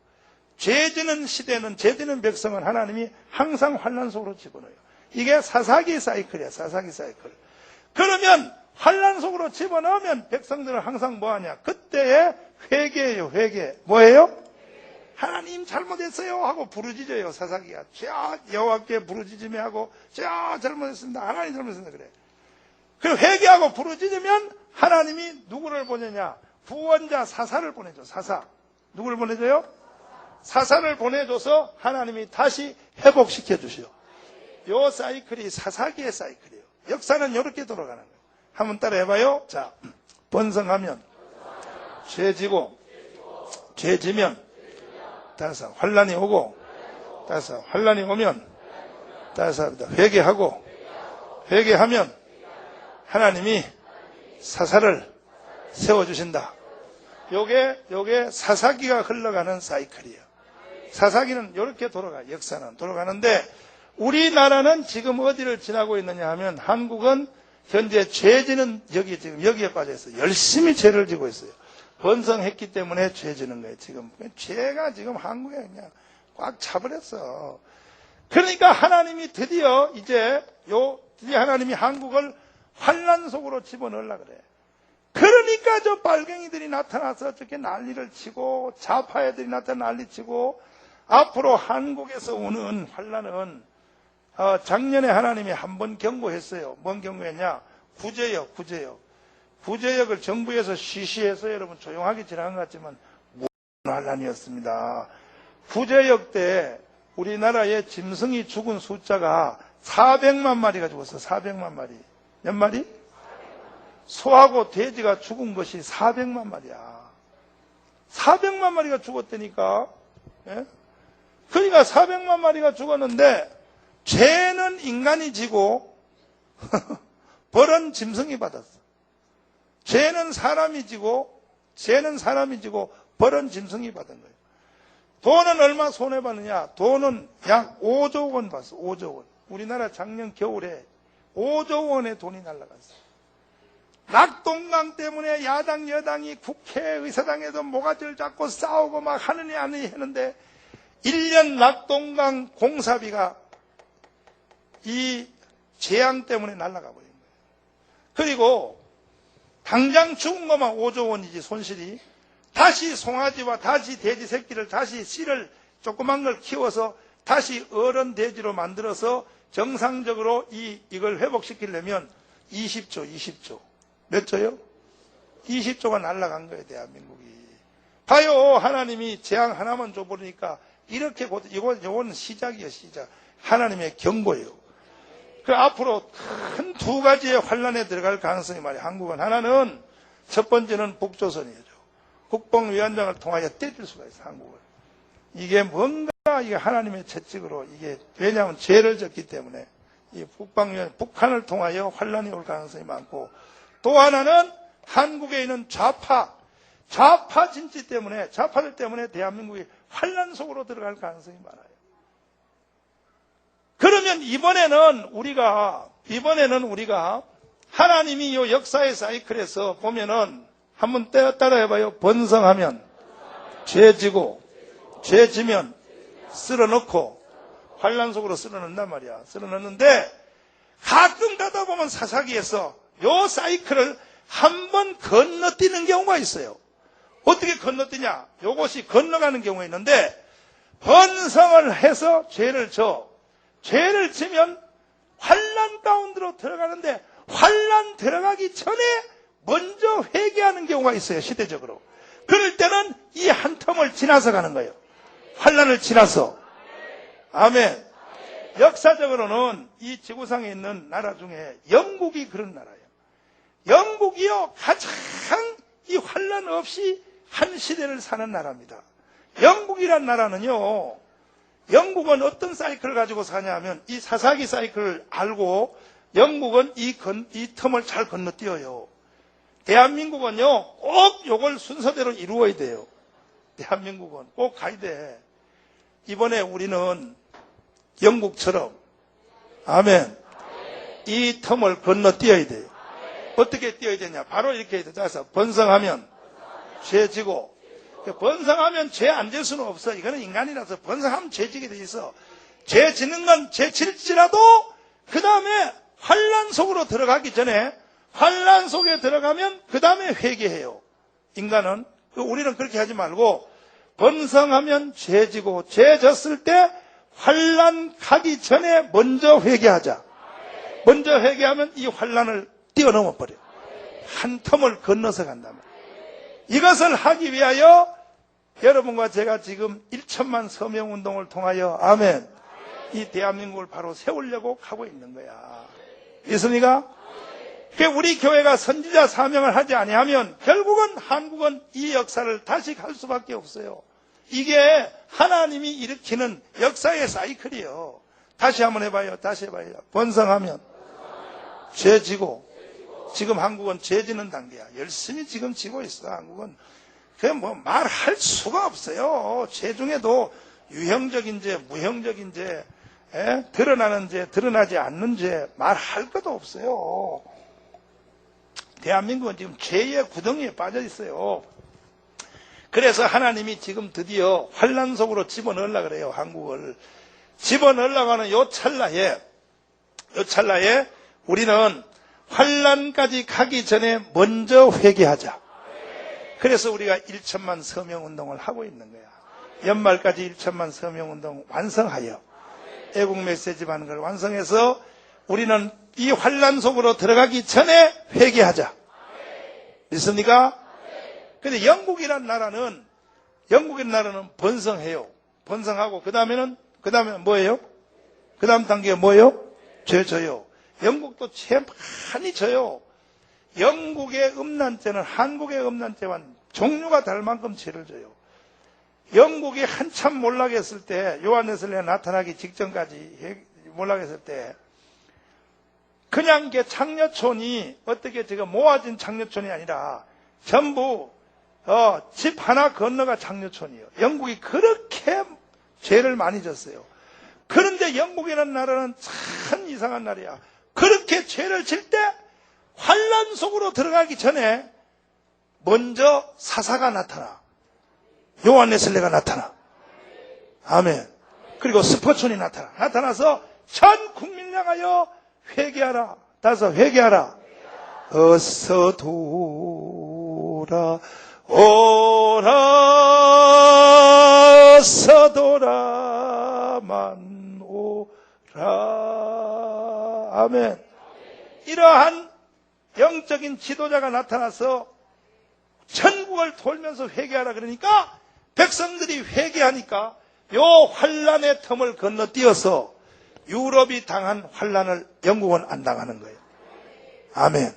Speaker 1: 죄 지는 시대는, 죄 지는 백성은 하나님이 항상 환란 속으로 집어넣어요. 이게 사사기 사이클이야. 사사기 사이클. 그러면 환란 속으로 집어넣으면 백성들은 항상 뭐하냐? 그때의 회개예요. 회개. 뭐예요? 하나님 잘못했어요 하고 부르짖어요. 사사기가 자 여호와께 부르짖으며 하고 자 잘못했습니다. 하나님 잘못했습니다. 그래. 그 회개하고 부르짖으면 하나님이 누구를 보내냐? 구원자 사사를 보내줘. 사사. 누구를 보내줘요? 사사를 보내줘서 하나님이 다시 회복시켜 주시오. 요 사이클이 사사기의 사이클이에요. 역사는 이렇게 돌아가는 거예요. 한번 따라 해봐요. 자, 번성하면 죄 지고 죄 지면 따라서 환란이 오고 따라서 환란이 오면 따라서 회개하고 회개하면 하나님이 사사를 세워주신다. 요게 사사기가 흘러가는 사이클이에요. 사사기는 이렇게 돌아가요. 역사는 돌아가는데 우리나라는 지금 어디를 지나고 있느냐 하면 한국은 현재 죄 지는 여기에 빠져 있어요. 열심히 죄를 지고 있어요. 번성했기 때문에 죄 지는 거예요. 지금 죄가 지금 한국에 그냥 꽉 차버렸어. 그러니까 하나님이 드디어 하나님이 한국을 환란 속으로 집어넣으려고 그래. 그러니까 저 빨갱이들이 나타나서 저렇게 난리를 치고 좌파 애들이 나타나 난리치고 앞으로 한국에서 오는 환란은 작년에 하나님이 한 번 경고했어요. 뭔 경고했냐? 구제역. 구제역을 정부에서 시시해서 여러분 조용하게 지나간 것 같지만 무슨 환란이었습니다. 구제역 때 우리나라의 짐승이 죽은 숫자가 400만 마리가 죽었어. 400만 마리. 몇 마리? 소하고 돼지가 죽은 것이 400만 마리야. 400만 마리가 죽었다니까. 예? 그러니까 400만 마리가 죽었는데 죄는 인간이 지고 벌은 짐승이 받았어. 죄는 사람이 지고 벌은 짐승이 받은 거예요. 돈은 얼마 손해봤느냐? 돈은 약 5조 원 받았어. 5조 원. 우리나라 작년 겨울에 5조 원의 돈이 날아갔어요. 낙동강 때문에 야당 여당이 국회의사당에서 모가지를 잡고 싸우고 막 하느니 아느니 했는데 1년 낙동강 공사비가 이 재앙 때문에 날아가 버린 거예요. 그리고 당장 죽은 것만 5조 원이지 손실이. 다시 송아지와 다시 돼지 새끼를 다시 씨를 조그만 걸 키워서 다시 어른 돼지로 만들어서 정상적으로 이걸 회복시키려면 20조. 몇 조요? 20조가 날아간 거예요, 대한민국이. 봐요, 하나님이 재앙 하나만 줘버리니까 이렇게 이건 시작이에요, 시작. 하나님의 경고예요. 그 앞으로 큰 두 가지의 환란에 들어갈 가능성이 말이에요. 한국은 하나는 첫 번째는 북조선이죠. 국방위원장을 통하여 때릴 수가 있어요, 한국을. 이게 뭔가 이게 하나님의 채찍으로 이게 왜냐하면 죄를 졌기 때문에 이 국방위원 북한을 통하여 환란이 올 가능성이 많고 또 하나는 한국에 있는 좌파 진지 때문에 좌파들 때문에 대한민국이 환란 속으로 들어갈 가능성이 많아요. 그러면 이번에는 우리가 하나님이 이 역사의 사이클에서 보면은 한번 따라해봐요. 번성하면 죄지고 죄지면 쓸어넣고 환란 속으로 쓸어넣는단 말이야. 쓸어넣는데 가끔 가다 보면 사사기에서 요 사이클을 한번 건너뛰는 경우가 있어요. 어떻게 건너뛰냐? 요것이 건너가는 경우가 있는데 번성을 해서 죄를 지면 환란 가운데로 들어가는데 환란 들어가기 전에 먼저 회개하는 경우가 있어요. 시대적으로. 그럴 때는 이 한 텀을 지나서 가는 거예요. 환란을 지나서. 아멘. 역사적으로는 이 지구상에 있는 나라 중에 영국이 그런 나라예요. 영국이요 가장 이 환란 없이 한 시대를 사는 나라입니다. 영국이란 나라는요, 영국은 어떤 사이클을 가지고 사냐면 이 사사기 사이클을 알고 영국은 이 텀을 잘 건너뛰어요. 대한민국은요 꼭 요걸 순서대로 이루어야 돼요. 대한민국은 꼭 가야 돼. 이번에 우리는 영국처럼 아멘 이 텀을 건너뛰어야 돼요. 어떻게 뛰어야 되냐? 바로 이렇게 해야 돼. 번성하면 죄지고 번성하면 죄 안 질 수는 없어. 이거는 인간이라서 번성하면 죄 지게 돼 있어. 죄 지는 건 죄 질지라도 그 다음에 환란 속으로 들어가기 전에 환란 속에 들어가면 그 다음에 회개해요. 인간은. 우리는 그렇게 하지 말고 번성하면 죄 지고 죄 졌을 때 환란 가기 전에 먼저 회개하자. 먼저 회개하면 이 환란을 뛰어넘어 버려. 한 텀을 건너서 간다면. 이것을 하기 위하여 여러분과 제가 지금 1천만 서명 운동을 통하여 아멘 이 대한민국을 바로 세우려고 하고 있는 거야. 있습니까? 우리 교회가 선지자 사명을 하지 아니하면 결국은 한국은 이 역사를 다시 갈 수밖에 없어요. 이게 하나님이 일으키는 역사의 사이클이에요. 다시 한번 해봐요. 번성하면 죄 지고 지금 한국은 죄 지는 단계야. 열심히 지금 지고 있어. 한국은 말할 수가 없어요. 죄 중에도 유형적인 죄, 무형적인 죄, 드러나는 죄, 드러나지 않는 죄 말할 것도 없어요. 대한민국은 지금 죄의 구덩이에 빠져 있어요. 그래서 하나님이 지금 드디어 환란 속으로 집어넣으려고 그래요. 한국을 집어넣으려고 하는 요 찰나에 우리는 환란까지 가기 전에 먼저 회개하자. 그래서 우리가 1천만 서명운동을 하고 있는 거야. 연말까지 1천만 서명운동 완성하여 애국 메시지라는 걸 완성해서 우리는 이 환란 속으로 들어가기 전에 회개하자. 믿습니까? 근데 영국이라는 나라는 번성해요. 번성하고 그 다음에 뭐예요? 그 다음 단계가 뭐예요? 죄 져요. 영국도 죄 많이 져요. 영국의 음란죄는 한국의 음란죄와는 종류가 다를 만큼 죄를 져요. 영국이 한참 몰락했을 때, 요한 웨슬리가 나타나기 직전까지 몰락했을 때, 그냥 장려촌이 어떻게 지금 모아진 장려촌이 아니라 전부 집 하나 건너가 장려촌이에요. 영국이 그렇게 죄를 많이 졌어요. 그런데 영국이라는 나라는 참 이상한 나라야. 그렇게 죄를 질 때 환란 속으로 들어가기 전에 먼저 사사가 나타나. 요한 웨슬리가 나타나. 아멘. 그리고 스포촌이 나타나서 전 국민을 향하여 회개하라. 따라서 회개하라. 어서 돌아오라. 어서 돌아만 오라. 아멘. 이러한 영적인 지도자가 나타나서 전국을 돌면서 회개하라 그러니까 백성들이 회개하니까 요 환란의 틈을 건너뛰어서 유럽이 당한 환란을 영국은 안 당하는 거예요. 아멘.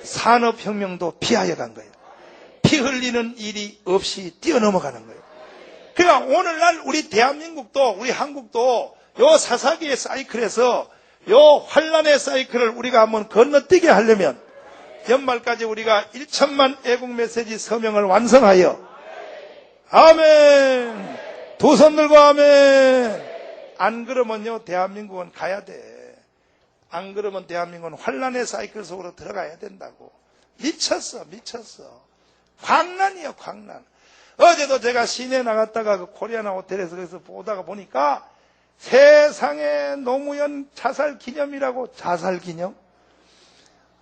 Speaker 1: 산업혁명도 피하여 간 거예요. 피 흘리는 일이 없이 뛰어넘어가는 거예요. 그러니까 오늘날 우리 대한민국도 우리 한국도 요 사사기의 사이클에서 요 환란의 사이클을 우리가 한번 건너뛰게 하려면 연말까지 우리가 1천만 애국 메시지 서명을 완성하여 아멘. 두 손 들고 아멘. 안 그러면요 대한민국은 가야 돼. 안 그러면 대한민국은 환란의 사이클 속으로 들어가야 된다고. 미쳤어. 광란이요 광란. 어제도 제가 시내 나갔다가 그 코리아나 호텔에서 거기서 보다가 보니까 세상에 노무현 자살 기념이라고 자살 기념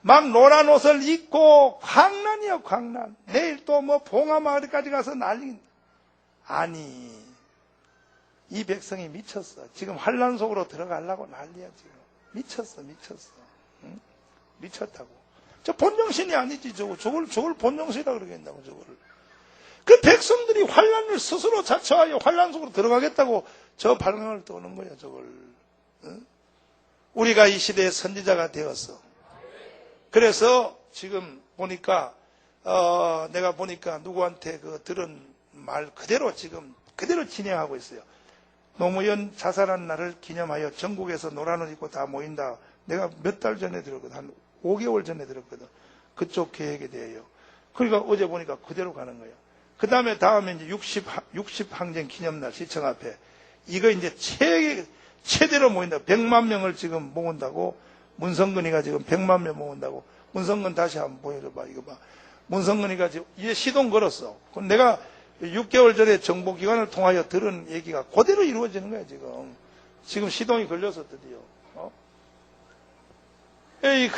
Speaker 1: 막 노란 옷을 입고 광란이요 광란. 내일 또 뭐 봉하마을까지 가서 난리. 아니 이 백성이 미쳤어. 지금 환란 속으로 들어가려고 난리야 지금. 미쳤어. 응? 미쳤다고. 저 본정신이 아니지 저걸 본정신이라 그러겠냐고 저거를. 그 백성들이 환란을 스스로 자처하여 환란 속으로 들어가겠다고 저 발광을 떠는 거야 저걸. 응? 우리가 이 시대의 선지자가 되었어. 그래서 지금 보니까 내가 보니까 누구한테 들은 말 그대로 지금 그대로 진행하고 있어요. 노무현 자살한 날을 기념하여 전국에서 노란 옷 입고 다 모인다. 내가 몇 달 전에 들었거든. 한 5개월 전에 들었거든. 그쪽 계획에 대해요. 그러니까 어제 보니까 그대로 가는 거예요. 다음에 이제 60 항쟁 기념날 시청 앞에 이거 이제 최대로 모인다. 100만 명을 지금 모은다고. 문성근이가 지금 100만 명 모은다고. 문성근 다시 한번 보여줘봐. 이거 봐. 문성근이가 지금 이제 시동 걸었어. 그럼 내가 6개월 전에 정보기관을 통하여 들은 얘기가 그대로 이루어지는 거야, 지금. 지금 시동이 걸려서 드디어. 에이,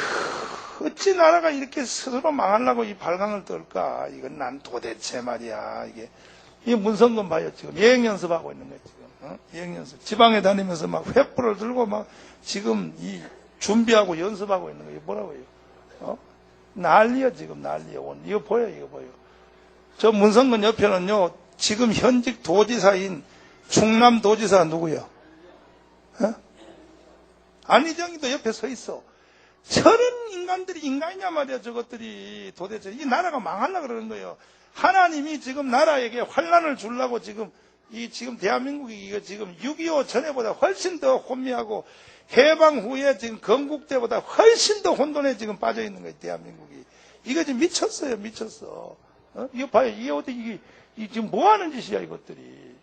Speaker 1: 어찌 나라가 이렇게 스스로 망하려고 이 발광을 떨까? 이건 난 도대체 말이야. 이게 문성근 봐요, 지금. 예행연습하고 있는 거야, 지금. 예행연습. 지방에 다니면서 막 횃불을 들고 막 지금 준비하고 연습하고 있는 거예요. 뭐라고요? 난리야, 지금 난리야. 이거 보여. 저 문성근 옆에는요, 지금 현직 도지사인 충남도지사 누구요? 안희정이도 옆에 서 있어. 저런 인간들이 인간이냐 말이야, 저것들이. 도대체 이 나라가 망하려고 그러는 거예요. 하나님이 지금 나라에게 환란을 주려고 지금 대한민국이 이거 지금 6.25 전에보다 훨씬 더 혼미하고 해방 후에 지금 건국때보다 훨씬 더 혼돈에 지금 빠져 있는 거예요, 대한민국이. 이거 지금 미쳤어요. 이거 봐요. 이게 어떻게, 이게 지금 뭐 하는 짓이야, 이것들이.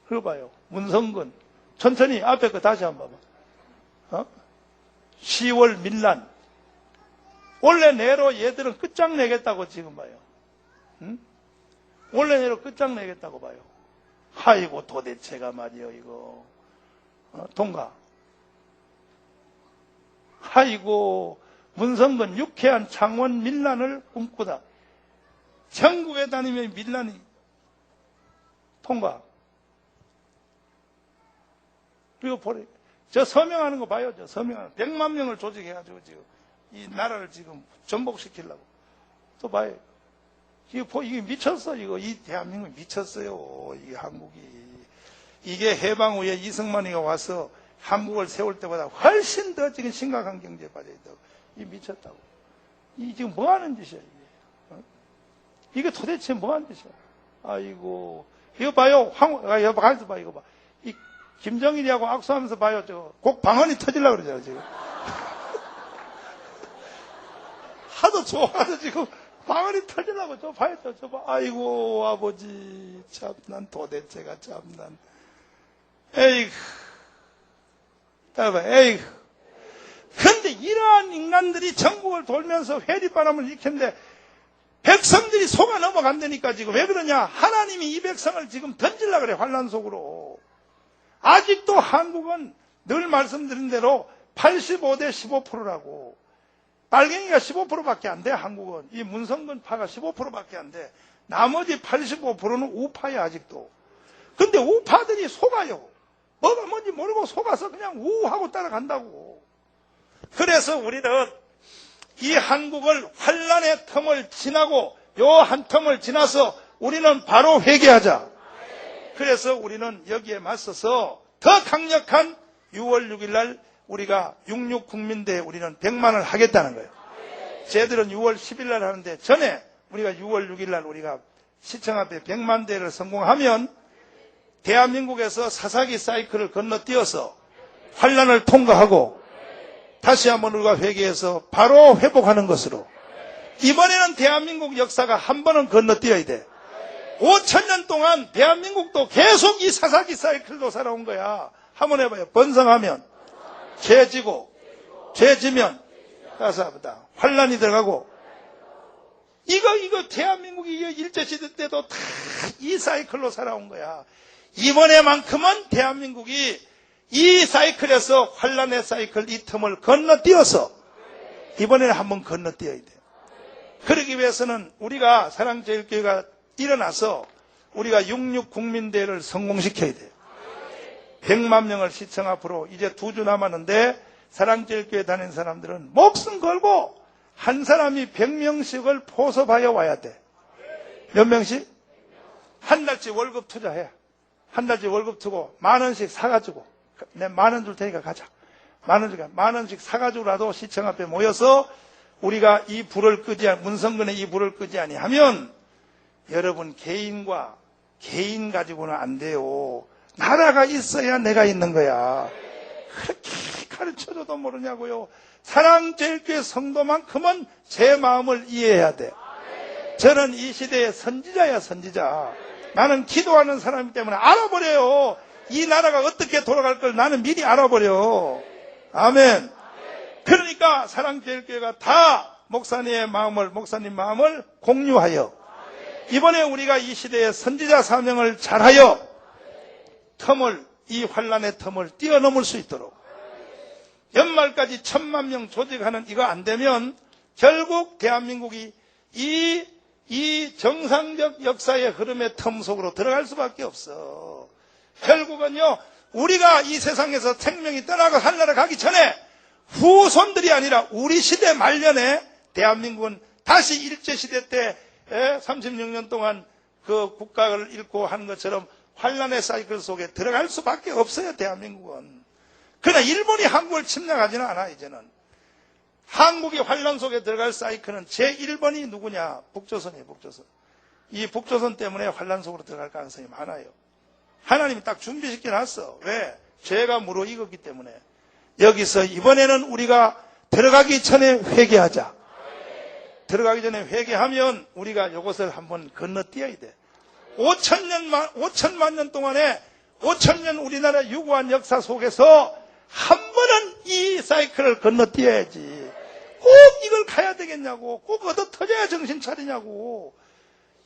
Speaker 1: 그거 봐요. 문성근. 천천히 앞에 거 다시 한번 봐봐. 10월 밀란. 원래 내로 얘들은 끝장내겠다고 지금 봐요. 응? 원래 내로 끝장내겠다고 봐요. 아이고, 도대체가 말이요, 이거. 동가. 아이고, 문성근 유쾌한 창원 밀란을 꿈꾸다. 전국에 다니며 밀란이 통과. 그리고 보래. 저 서명하는 거 봐요. 저 서명하는 100만 명을 조직해가지고 지금 이 나라를 지금 전복시키려고. 또 봐요. 이게 미쳤어. 이 대한민국이 미쳤어요. 이게 한국이. 이게 해방 후에 이승만이가 와서 한국을 세울 때보다 훨씬 더 지금 심각한 경제에 빠져있다고. 이 미쳤다고. 이 지금 뭐 하는 짓이야, 이게. 이게 도대체 뭐 하는 짓이야. 아이고. 이거 봐요. 여보, 가서 봐, 이거 봐. 이 김정일이하고 악수하면서 봐요. 꼭 방언이 터지려고 그러잖아, 지금. 하도 좋아서 지금 방언이 터지려고 저 봐요. 저 봐. 아이고, 아버지. 참, 난 도대체가 참, 난. 에이구. 따라봐, 에이구. 근데 이러한 인간들이 전국을 돌면서 회리바람을 일으켰는데 백성들이 속아 넘어간다니까 지금 왜 그러냐? 하나님이 이 백성을 지금 던지려고 그래, 환란 속으로. 아직도 한국은 늘 말씀드린 대로 85대 15%라고. 빨갱이가 15%밖에 안 돼, 한국은. 이 문성근파가 15%밖에 안 돼. 나머지 85%는 우파야, 아직도. 근데 우파들이 속아요. 뭐가 뭔지 모르고 속아서 그냥 우하고 따라간다고. 그래서 우리는 이 한국을 환란의 텀을 지나고 요 한 텀을 지나서 우리는 바로 회개하자. 그래서 우리는 여기에 맞서서 더 강력한 6월 6일 날 우리가 66 국민대회 우리는 100만을 하겠다는 거예요. 쟤들은 6월 10일 날 하는데 전에 우리가 6월 6일 날 우리가 시청 앞에 100만 대회를 성공하면 대한민국에서 사사기 사이클을 건너뛰어서 환란을 통과하고 다시 한번 우리가 회개해서 바로 회복하는 것으로 이번에는 대한민국 역사가 한 번은 건너뛰어야 돼. 5,000년 동안 대한민국도 계속 이 사사기 사이클로 살아온 거야. 한번 해봐요. 번성하면 죄지고 죄지면 가사보다 환란이 들어가고 이거 대한민국이 일제시대 때도 다 이 사이클로 살아온 거야. 이번에만큼은 대한민국이 이 사이클에서 환란의 사이클 이 틈을 건너뛰어서 이번에는 한번 건너뛰어야 돼요. 그러기 위해서는 우리가 사랑제일교회가 일어나서 우리가 66 국민대회를 성공시켜야 돼요. 100만 명을 시청 앞으로 이제 2주 남았는데 사랑제일교회 다니는 사람들은 목숨 걸고 한 사람이 100명씩을 포섭하여 와야 돼. 몇 명씩? 한 달치 월급 투자해. 한 달치 월급 투고 10,000원씩 사가지고 내가 10,000원 줄 테니까 가자. 10,000원씩 사가지고라도 시청 앞에 모여서 우리가 이 불을 끄지 문성근의 이 불을 끄지 아니하면 여러분 개인과 개인 가지고는 안 돼요. 나라가 있어야 내가 있는 거야. 그렇게 가르쳐줘도 모르냐고요. 사랑제일교회 성도만큼은 제 마음을 이해해야 돼. 저는 이 시대의 선지자야, 선지자. 나는 기도하는 사람이기 때문에 알아버려요. 이 나라가 어떻게 돌아갈 걸 나는 미리 알아버려. 아멘. 그러니까 사랑제일교회가 다 목사님 마음을 공유하여 이번에 우리가 이 시대의 선지자 사명을 잘하여 이 환란의 텀을 뛰어넘을 수 있도록 연말까지 1,000만 명 조직하는 이거 안 되면 결국 대한민국이 이 정상적 역사의 흐름의 텀 속으로 들어갈 수밖에 없어. 결국은요, 우리가 이 세상에서 생명이 떠나고 하늘나라 가기 전에 후손들이 아니라 우리 시대 말년에 대한민국은 다시 일제시대 때 36년 동안 그 국가를 잃고 하는 것처럼 환란의 사이클 속에 들어갈 수밖에 없어요, 대한민국은. 그러나 일본이 한국을 침략하지는 않아, 이제는. 한국이 환란 속에 들어갈 사이클은 제1번이 누구냐? 북조선이에요, 북조선. 이 북조선 때문에 환란 속으로 들어갈 가능성이 많아요. 하나님이 딱 준비시켜 놨어. 왜? 죄가 무르익었기 때문에. 여기서 이번에는 우리가 들어가기 전에 회개하자. 들어가기 전에 회개하면 우리가 이것을 한번 건너뛰어야 돼. 5천만 년 동안에 5천년 우리나라 유구한 역사 속에서 한 번은 이 사이클을 건너뛰어야지. 꼭 이걸 가야 되겠냐고. 꼭 얻어 터져야 정신 차리냐고.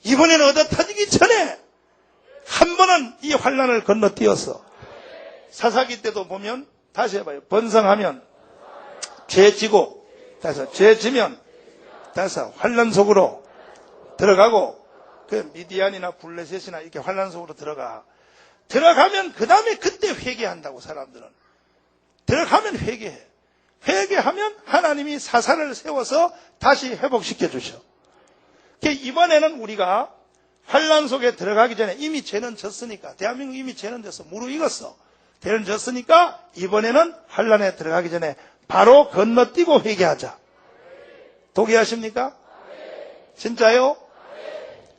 Speaker 1: 이번에는 얻어 터지기 전에 한 번은 이 환란을 건너뛰어서 사사기 때도 보면 다시 해봐요. 번성하면 죄 지고, 다섯, 죄 지면, 다섯, 환란 속으로 들어가고, 그 미디안이나 블레셋이나 이렇게 환란 속으로 들어가면 그 다음에 그때 회개한다고 사람들은. 들어가면 회개해. 회개하면 하나님이 사사를 세워서 다시 회복시켜 주셔. 이번에는 우리가 환란 속에 들어가기 전에 이미 죄는 졌으니까, 대한민국 이미 죄는 졌어. 무르익었어. 죄는 졌으니까 이번에는 환란에 들어가기 전에 바로 건너뛰고 회개하자. 동의하십니까? 진짜요?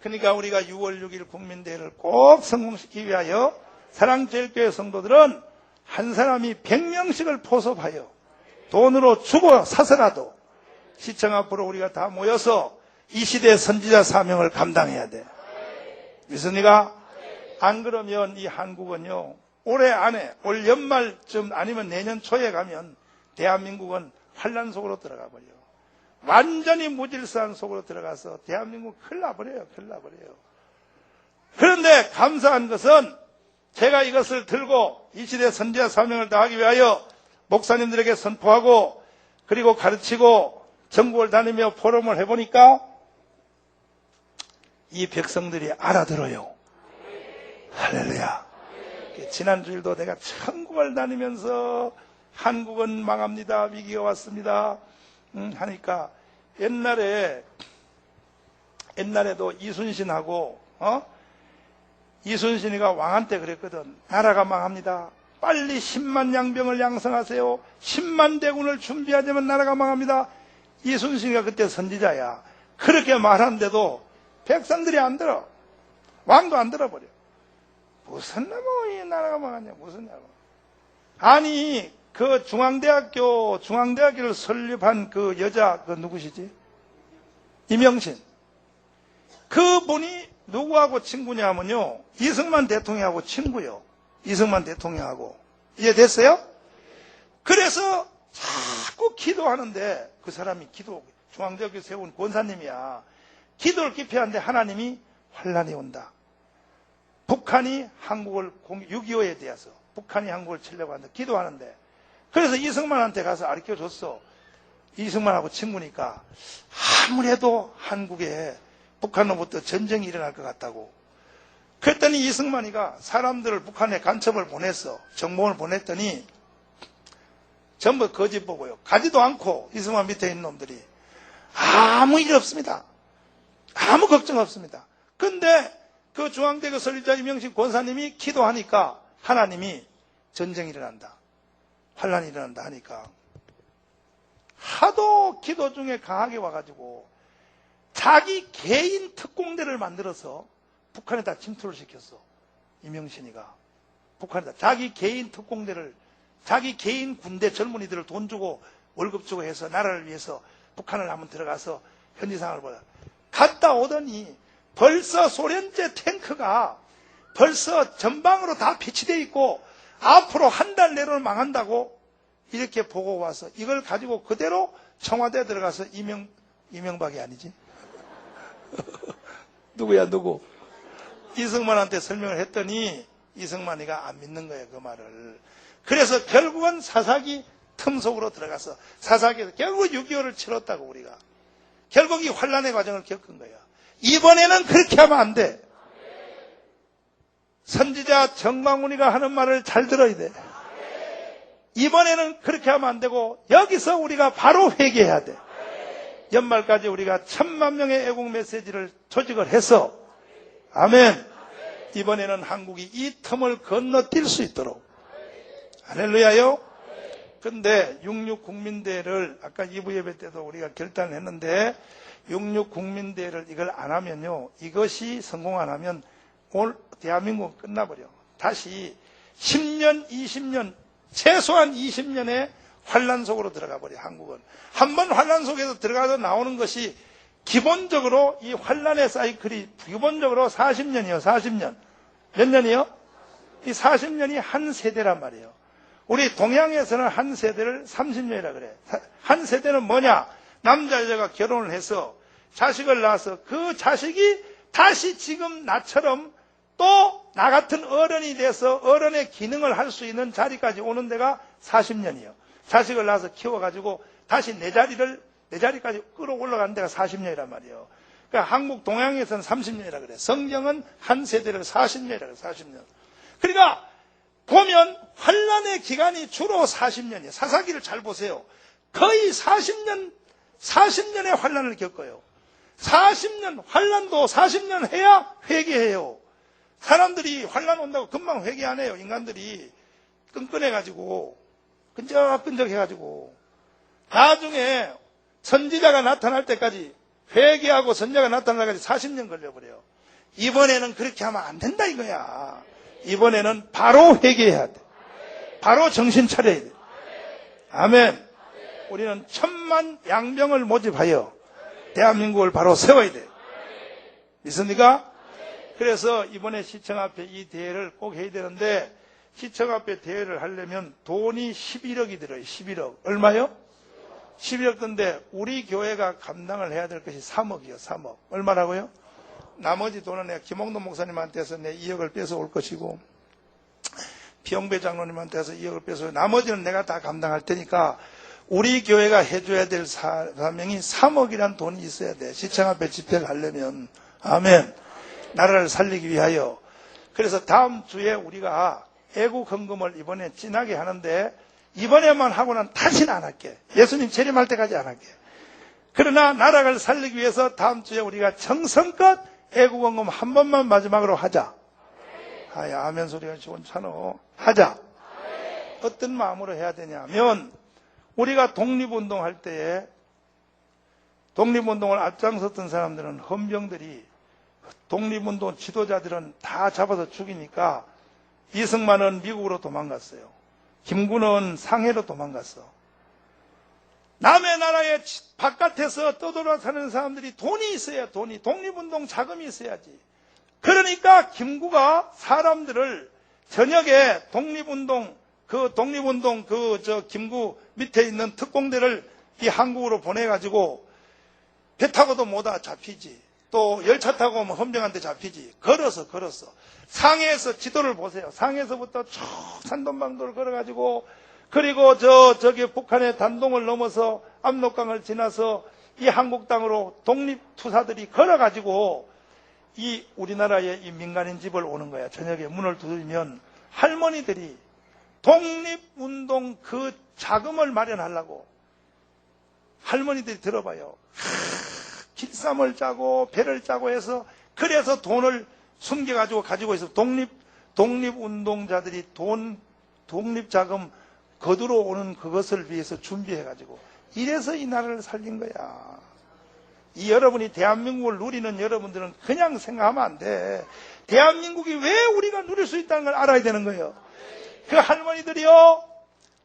Speaker 1: 그러니까 우리가 6월 6일 국민대회를 꼭 성공시키기 위하여 사랑제일교회 성도들은 한 사람이 100명씩을 포섭하여 돈으로 주고 사서라도 시청 앞으로 우리가 다 모여서 이 시대의 선지자 사명을 감당해야 돼. 믿습니까? 안 그러면 이 한국은요, 올해 안에 올 연말쯤 아니면 내년 초에 가면 대한민국은 환란 속으로 들어가 버려요. 완전히 무질서한 속으로 들어가서 대한민국 큰일 나버려요. 큰일 나버려요. 그런데 감사한 것은 제가 이것을 들고 이 시대 선지자 사명을 다하기 위하여 목사님들에게 선포하고 그리고 가르치고 전국을 다니며 포럼을 해보니까 이 백성들이 알아들어요. 할렐루야. 지난주일도 내가 천국을 다니면서 한국은 망합니다. 위기가 왔습니다. 하니까 옛날에도 이순신하고 이순신이가 왕한테 그랬거든. 나라가 망합니다. 빨리 10만 양병을 양성하세요. 10만 대군을 준비하자면 나라가 망합니다. 이순신이가 그때 선지자야. 그렇게 말하는데도 백성들이 안 들어. 왕도 안 들어버려. 무슨 이 나라가 망하냐. 무슨냐고. 아니 그 중앙대학교를 설립한 그 여자 그 누구시지? 이명신. 그분이 누구하고 친구냐면요, 이승만 대통령하고 친구요. 이승만 대통령하고. 이해됐어요? 그래서 자꾸 기도하는데 그 사람이 중앙대학교 세운 권사님이야. 기도를 깊이 하는데 하나님이 환란이 온다. 북한이 한국을 6.25에 대해서 북한이 한국을 치려고 한다. 기도하는데 그래서 이승만한테 가서 가르쳐줬어. 이승만하고 친구니까 아무래도 한국에 북한으로부터 전쟁이 일어날 것 같다고. 그랬더니 이승만이가 사람들을 북한에 간첩을 보냈어. 정보를 보냈더니 전부 거짓 보고요. 가지도 않고 이승만 밑에 있는 놈들이 아무 일 없습니다. 아무 걱정 없습니다. 근데 그 중앙대교 설립자 이명식 권사님이 기도하니까 하나님이 전쟁이 일어난다. 환란이 일어난다 하니까 하도 기도 중에 강하게 와가지고 자기 개인 특공대를 만들어서 북한에다 침투를 시켰어. 이명신이가 북한에다 자기 개인 특공대를, 자기 개인 군대 젊은이들을 돈 주고 월급 주고 해서 나라를 위해서 북한을 한번 들어가서 현지 상황을 보자. 갔다 오더니 벌써 소련제 탱크가 벌써 전방으로 다 배치되어 있고 앞으로 한 달 내로는 망한다고 이렇게 보고 와서 이걸 가지고 그대로 청와대에 들어가서 이명박이 아니지? 누구야 누구? 이승만한테 설명을 했더니 이승만이가 안 믿는 거예요, 그 말을. 그래서 결국은 사사기 틈 속으로 들어가서 사사기에서 결국 6.25를 치렀다고 우리가. 결국 이 환란의 과정을 겪은 거야. 이번에는 그렇게 하면 안 돼. 선지자 정광훈이가 하는 말을 잘 들어야 돼. 이번에는 그렇게 하면 안 되고 여기서 우리가 바로 회개해야 돼. 연말까지 우리가 1000만 명의 애국 메시지를 조직을 해서 아멘. 이번에는 한국이 이 틈을 건너뛸 수 있도록. 할렐루야요. 근데 66 국민대회를 아까 2부 예배 때도 우리가 결단을 했는데 66 국민대회를 이걸 안 하면요, 이것이 성공 안 하면 올 대한민국은 끝나버려. 다시 10년, 20년, 최소한 20년의 환란 속으로 들어가 버려. 한국은 한번 환란 속에서 들어가서 나오는 것이 기본적으로 이 환란의 사이클이 기본적으로 40년이요. 40년. 몇 년이요? 이 40년이 한 세대란 말이에요. 우리 동양에서는 한 세대를 30년이라 그래. 한 세대는 뭐냐? 남자 여자가 결혼을 해서 자식을 낳아서 그 자식이 다시 지금 나처럼 또 나 같은 어른이 돼서 어른의 기능을 할 수 있는 자리까지 오는 데가 40년이에요. 자식을 낳아서 키워가지고 다시 내 자리까지 끌어올라가는 데가 40년이란 말이에요. 그러니까 한국 동양에서는 30년이라 그래. 성경은 한 세대를 40년이라 그래. 40년. 그러니까 보면 환란의 기간이 주로 40년이에요. 사사기를 잘 보세요. 거의 40년의 환란을 겪어요. 40년, 환란도 40년 해야 회개해요. 사람들이 환란 온다고 금방 회개 안 해요. 인간들이 끈끈해가지고, 끈적끈적해가지고, 나중에 선지자가 나타날 때까지, 회개하고 선지자가 나타날 때까지 40년 걸려버려요. 이번에는 그렇게 하면 안 된다 이거야. 이번에는 바로 회개해야 돼. 바로 정신 차려야 돼. 아멘. 우리는 1000만 양병을 모집하여 대한민국을 바로 세워야 돼. 믿습니까? 그래서 이번에 시청 앞에 이 대회를 꼭 해야 되는데, 시청 앞에 대회를 하려면 돈이 11억이 들어요. 11억. 얼마요? 11억 든데 우리 교회가 감당을 해야 될 것이 3억이요. 3억. 얼마라고요? 나머지 돈은 내가 김홍돈 목사님한테서 내 2억을 뺏어올 것이고, 비영배 장로님한테서 2억을 뺏어올, 나머지는 내가 다 감당할 테니까 우리 교회가 해줘야 될 사명이 3억이란 돈이 있어야 돼. 시청 앞에 집회를 하려면. 아멘. 나라를 살리기 위하여. 그래서 다음 주에 우리가 애국 헌금을 이번에 진하게 하는데, 이번에만 하고는 다시는 안 할게. 예수님 재림할 때까지 안 할게. 그러나 나라를 살리기 위해서 다음 주에 우리가 정성껏 애국 헌금 한 번만 마지막으로 하자. 아멘 소리가 좋잖아. 하자. 어떤 마음으로 해야 되냐면, 우리가 독립운동 할 때에 독립운동을 앞장섰던 사람들은, 헌병들이, 독립운동 지도자들은 다 잡아서 죽이니까 이승만은 미국으로 도망갔어요. 김구는 상해로 도망갔어. 남의 나라의 바깥에서 떠돌아 사는 사람들이 돈이 있어야, 돈이, 독립운동 자금이 있어야지. 그러니까 김구가 사람들을 저녁에 김구 밑에 있는 특공대를 이 한국으로 보내가지고, 배 타고도 못 잡히지. 또 열차 타고 오면 헌병한테 잡히지. 걸어서. 상해에서 지도를 보세요. 상해에서부터 쭉 산돈방도를 걸어가지고, 그리고 저기 북한의 단동을 넘어서 압록강을 지나서 이 한국 땅으로 독립투사들이 걸어가지고 이 우리나라의 이 민간인 집을 오는 거야. 저녁에 문을 두드리면 할머니들이 독립운동 그 자금을 마련하려고, 할머니들이 들어봐요. 길쌈을 짜고 배를 짜고 해서, 그래서 돈을 숨겨가지고 가지고 있어. 독립운동자들이 독립자금 거두러 오는 그것을 위해서 준비해가지고, 이래서 이 나라를 살린 거야. 이 여러분이 대한민국을 누리는 여러분들은 그냥 생각하면 안 돼. 대한민국이 왜 우리가 누릴 수 있다는 걸 알아야 되는 거예요. 그 할머니들이요,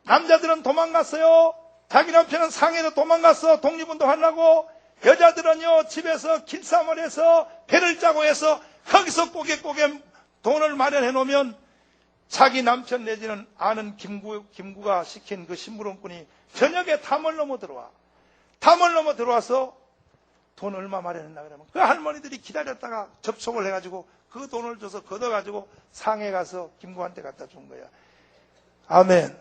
Speaker 1: 남자들은 도망갔어요. 자기 남편은 상해로 도망갔어. 독립운동 하려고. 여자들은요, 집에서 길쌈을 해서 배를 짜고 해서 거기서 꼬개꼬개 돈을 마련해 놓으면 자기 남편 내지는 아는 김구가 시킨 그 심부름꾼이 저녁에 담을 넘어 들어와. 담을 넘어 들어와서 돈 얼마 마련했나 그러면 그 할머니들이 기다렸다가 접촉을 해가지고 그 돈을 줘서 걷어가지고 상해 가서 김구한테 갖다 준 거야. 아멘.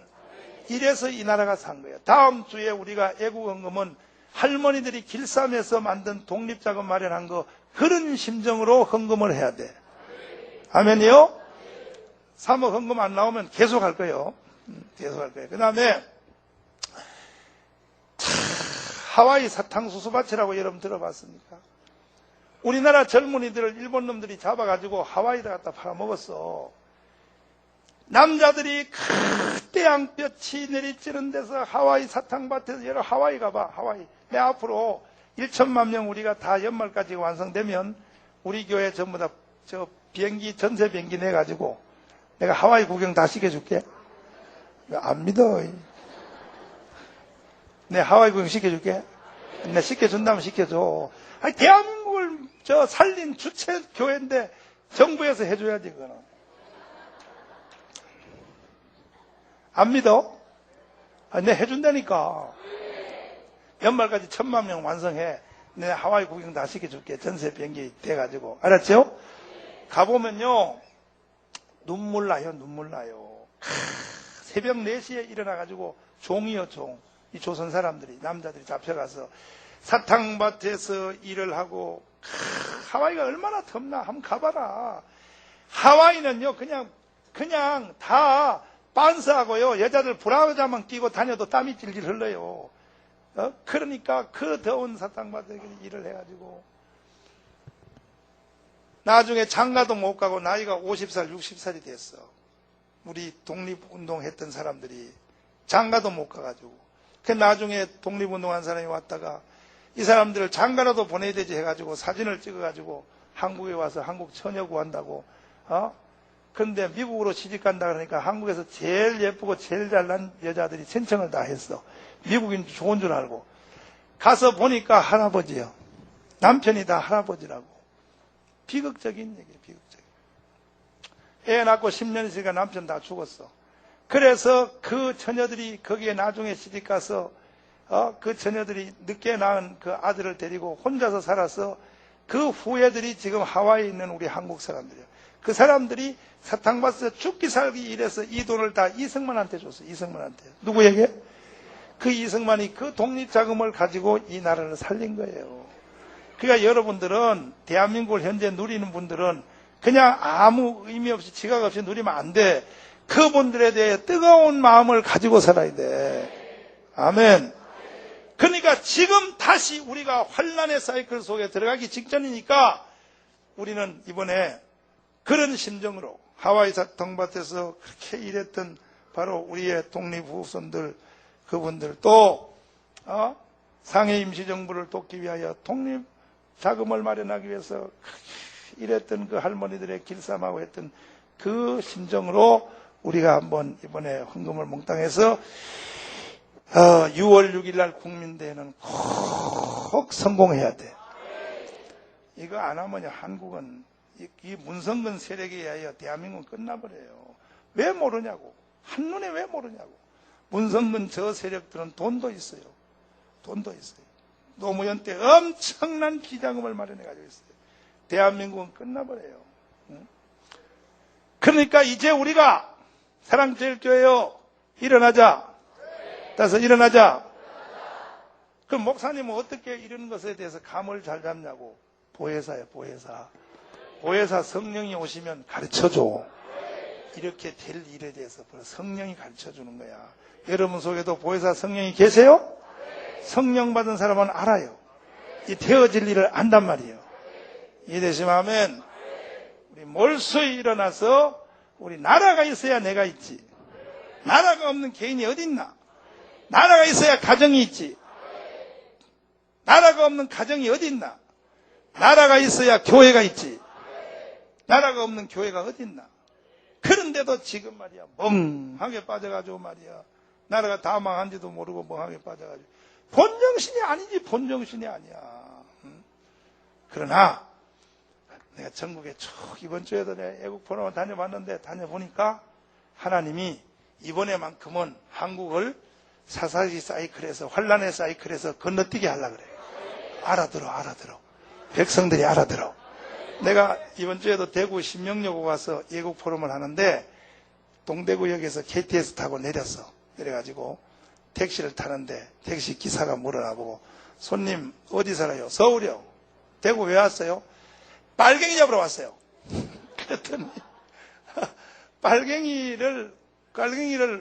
Speaker 1: 이래서 이 나라가 산 거예요. 다음 주에 우리가 애국헌금은 할머니들이 길쌈에서 만든 독립자금 마련한 거, 그런 심정으로 헌금을 해야 돼. 아멘이요? 3억 헌금 안 나오면 계속 할 거예요. 계속 할 거예요. 그 다음에 하와이 사탕수수밭이라고 여러분 들어봤습니까? 우리나라 젊은이들을 일본 놈들이 잡아가지고 하와이를 갖다 팔아먹었어. 남자들이 그때 양볕이 내리쬐는 데서 하와이 사탕밭에서, 여러 하와이 가봐. 하와이. 내 앞으로 1천만 명 우리가 다 연말까지 완성되면 우리 교회 전부 다 비행기, 전세 비행기 내가지고 내가 하와이 구경 다 시켜줄게. 안 믿어. 내 하와이 구경 시켜줄게. 내 시켜준다면 시켜줘. 아니, 대한민국을 살린 주체 교회인데 정부에서 해줘야지, 그거는. 안 믿어? 아니, 내 해준다니까. 연말까지 1000만 명 완성해. 내 하와이 구경 다 시켜줄게. 전세 비행기 돼가지고. 알았죠? 가보면요, 눈물 나요. 새벽 4시에 일어나가지고 종이요, 종. 이 조선 사람들이, 남자들이 잡혀가서 사탕밭에서 일을 하고, 하와이가 얼마나 덥나 한번 가봐라. 하와이는요 그냥 다 빤스하고요, 여자들 브라우자만 끼고 다녀도 땀이 질질 흘러요. 그러니까 그 더운 사탕밭에 일을 해가지고 나중에 장가도 못 가고 나이가 50살 60살이 됐어. 우리 독립운동 했던 사람들이 장가도 못 가가지고, 그 나중에 독립운동한 사람이 왔다가 이 사람들을 장가라도 보내야 되지 해가지고 사진을 찍어가지고 한국에 와서 한국 처녀 구한다고. 그런데 미국으로 시집간다 그러니까 한국에서 제일 예쁘고 제일 잘난 여자들이 신청을 다 했어. 미국인 좋은 줄 알고 가서 보니까 할아버지요. 남편이 다 할아버지라고. 비극적인 얘기예요. 비극적인. 애 낳고 10년 있으니까 남편 다 죽었어. 그래서 그 처녀들이 거기에 나중에 시집가서 그 처녀들이 늦게 낳은 그 아들을 데리고 혼자서 살아서 그 후예들이 지금 하와이에 있는 우리 한국 사람들이에요. 그 사람들이 사탕밭에서 죽기 살기 일해서 이 돈을 다 이승만한테 줬어요. 이승만한테. 누구에게? 그 이승만이 그 독립자금을 가지고 이 나라를 살린 거예요. 그러니까 여러분들은, 대한민국을 현재 누리는 분들은 그냥 아무 의미 없이 지각 없이 누리면 안 돼. 그분들에 대해 뜨거운 마음을 가지고 살아야 돼. 아멘. 그러니까 지금 다시 우리가 환란의 사이클 속에 들어가기 직전이니까 우리는 이번에 그런 심정으로 하와이 사탕밭에서 그렇게 일했던 바로 우리의 독립후손들, 그분들 또 상해 임시정부를 돕기 위하여 독립자금을 마련하기 위해서 일했던 그 할머니들의 길쌈하고 했던 그 심정으로 우리가 한번 이번에 헌금을 몽땅해서 6월 6일 날 국민대회는 꼭 성공해야 돼. 이거 안 하면 한국은 이 문성근 세력에 의하여 대한민국은 끝나버려요. 왜 모르냐고. 한눈에 왜 모르냐고. 문성근 저 세력들은 돈도 있어요. 돈도 있어요. 노무현 때 엄청난 기자금을 마련해 가지고 있어요. 대한민국은 끝나버려요. 그러니까 이제 우리가 사랑제일교회요, 일어나자. 따라서 일어나자. 그럼 목사님은 어떻게 이런 것에 대해서 감을 잘 잡냐고. 보혜사예요, 보혜사. 보혜사 성령이 오시면 가르쳐줘. 이렇게 될 일에 대해서 성령이 가르쳐주는 거야. 여러분 속에도 보혜사 성령이 계세요? 성령 받은 사람은 알아요. 이 되어질 일을 안단 말이에요. 이해되시면 아멘. 우리 몰수히 일어나서 우리 나라가 있어야 내가 있지. 나라가 없는 개인이 어디 있나? 나라가 있어야 가정이 있지. 나라가 없는 가정이 어디 있나? 나라가 있어야 교회가 있지. 나라가 없는 교회가 어디 있나? 그런데도 지금 말이야 멍하게 빠져가지고 말이야 나라가 다 망한지도 모르고 멍하게 빠져가지고 본정신이 아니지. 본정신이 아니야. 그러나 내가 전국에 쭉 이번 주에도 내가 애국 포럼을 다녀봤는데 다녀보니까 하나님이 이번에만큼은 한국을 사사기 사이클에서 환란의 사이클에서 건너뛰게 하려고 그래요. 알아들어. 백성들이 알아들어. 내가 이번 주에도 대구 신명여고 가서 예국 포럼을 하는데 동대구역에서 KTX 타고 내려가지고 택시를 타는데 택시 기사가 물어나보고 손님 어디 살아요? 서울이요. 대구 왜 왔어요? 빨갱이 잡으러 왔어요. 그랬더니 빨갱이를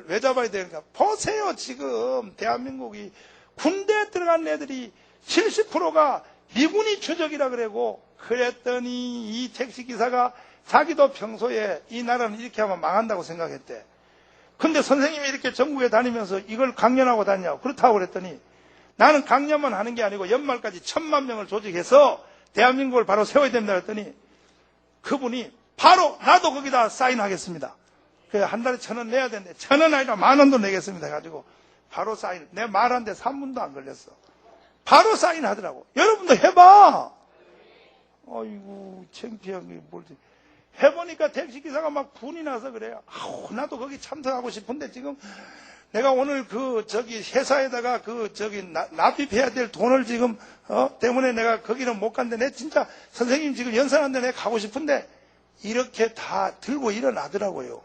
Speaker 1: 왜 잡아야 되는가? 보세요. 지금 대한민국이 군대에 들어간 애들이 70%가 미군이 추적이라 그러고 그랬더니 이 택시기사가 자기도 평소에 이 나라는 이렇게 하면 망한다고 생각했대. 근데 선생님이 이렇게 전국에 다니면서 이걸 강연하고 다니냐고. 그렇다고 그랬더니 나는 강연만 하는 게 아니고 연말까지 1000만 명을 조직해서 대한민국을 바로 세워야 된다 그랬더니 그분이 바로 나도 거기다 사인하겠습니다. 그래 한 달에 1,000원 내야 되는데 1,000원 아니라 10,000원도 내겠습니다 해가지고 바로 사인. 내 말하는데 3분도 안 걸렸어. 바로 사인하더라고. 여러분도 해봐. 아이고 창피한 게 뭘지. 해보니까 택시기사가 막 분이 나서 그래요. 아우 나도 거기 참석하고 싶은데 지금 내가 오늘 회사에다가 납입해야 될 돈을 지금 때문에 내가 거기는 못 간데 내 진짜 선생님 지금 연설하는데 내가 가고 싶은데 이렇게 다 들고 일어나더라고요.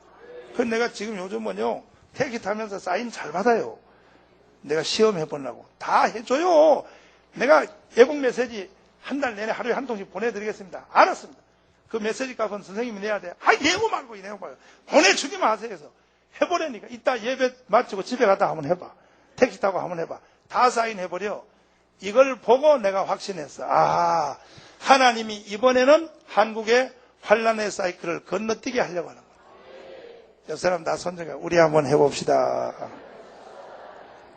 Speaker 1: 그래서 내가 지금 요즘은요 택시 타면서 사인 잘 받아요. 내가 시험해보려고. 다 해줘요. 내가 애국 메시지 한 달 내내 하루에 한 통씩 보내드리겠습니다. 알았습니다. 그 메시지 값은 선생님이 내야 돼. 내고 말고 내고 말고. 보내주기만 하세요. 해서 해보라니까. 이따 예배 마치고 집에 갔다 한번 해봐. 택시 타고 한번 해봐. 다 사인해버려. 이걸 보고 내가 확신했어. 하나님이 이번에는 한국의 환란의 사이클을 건너뛰게 하려고 하는 거야. 여 사람 다 손잡아. 우리 한번 해봅시다.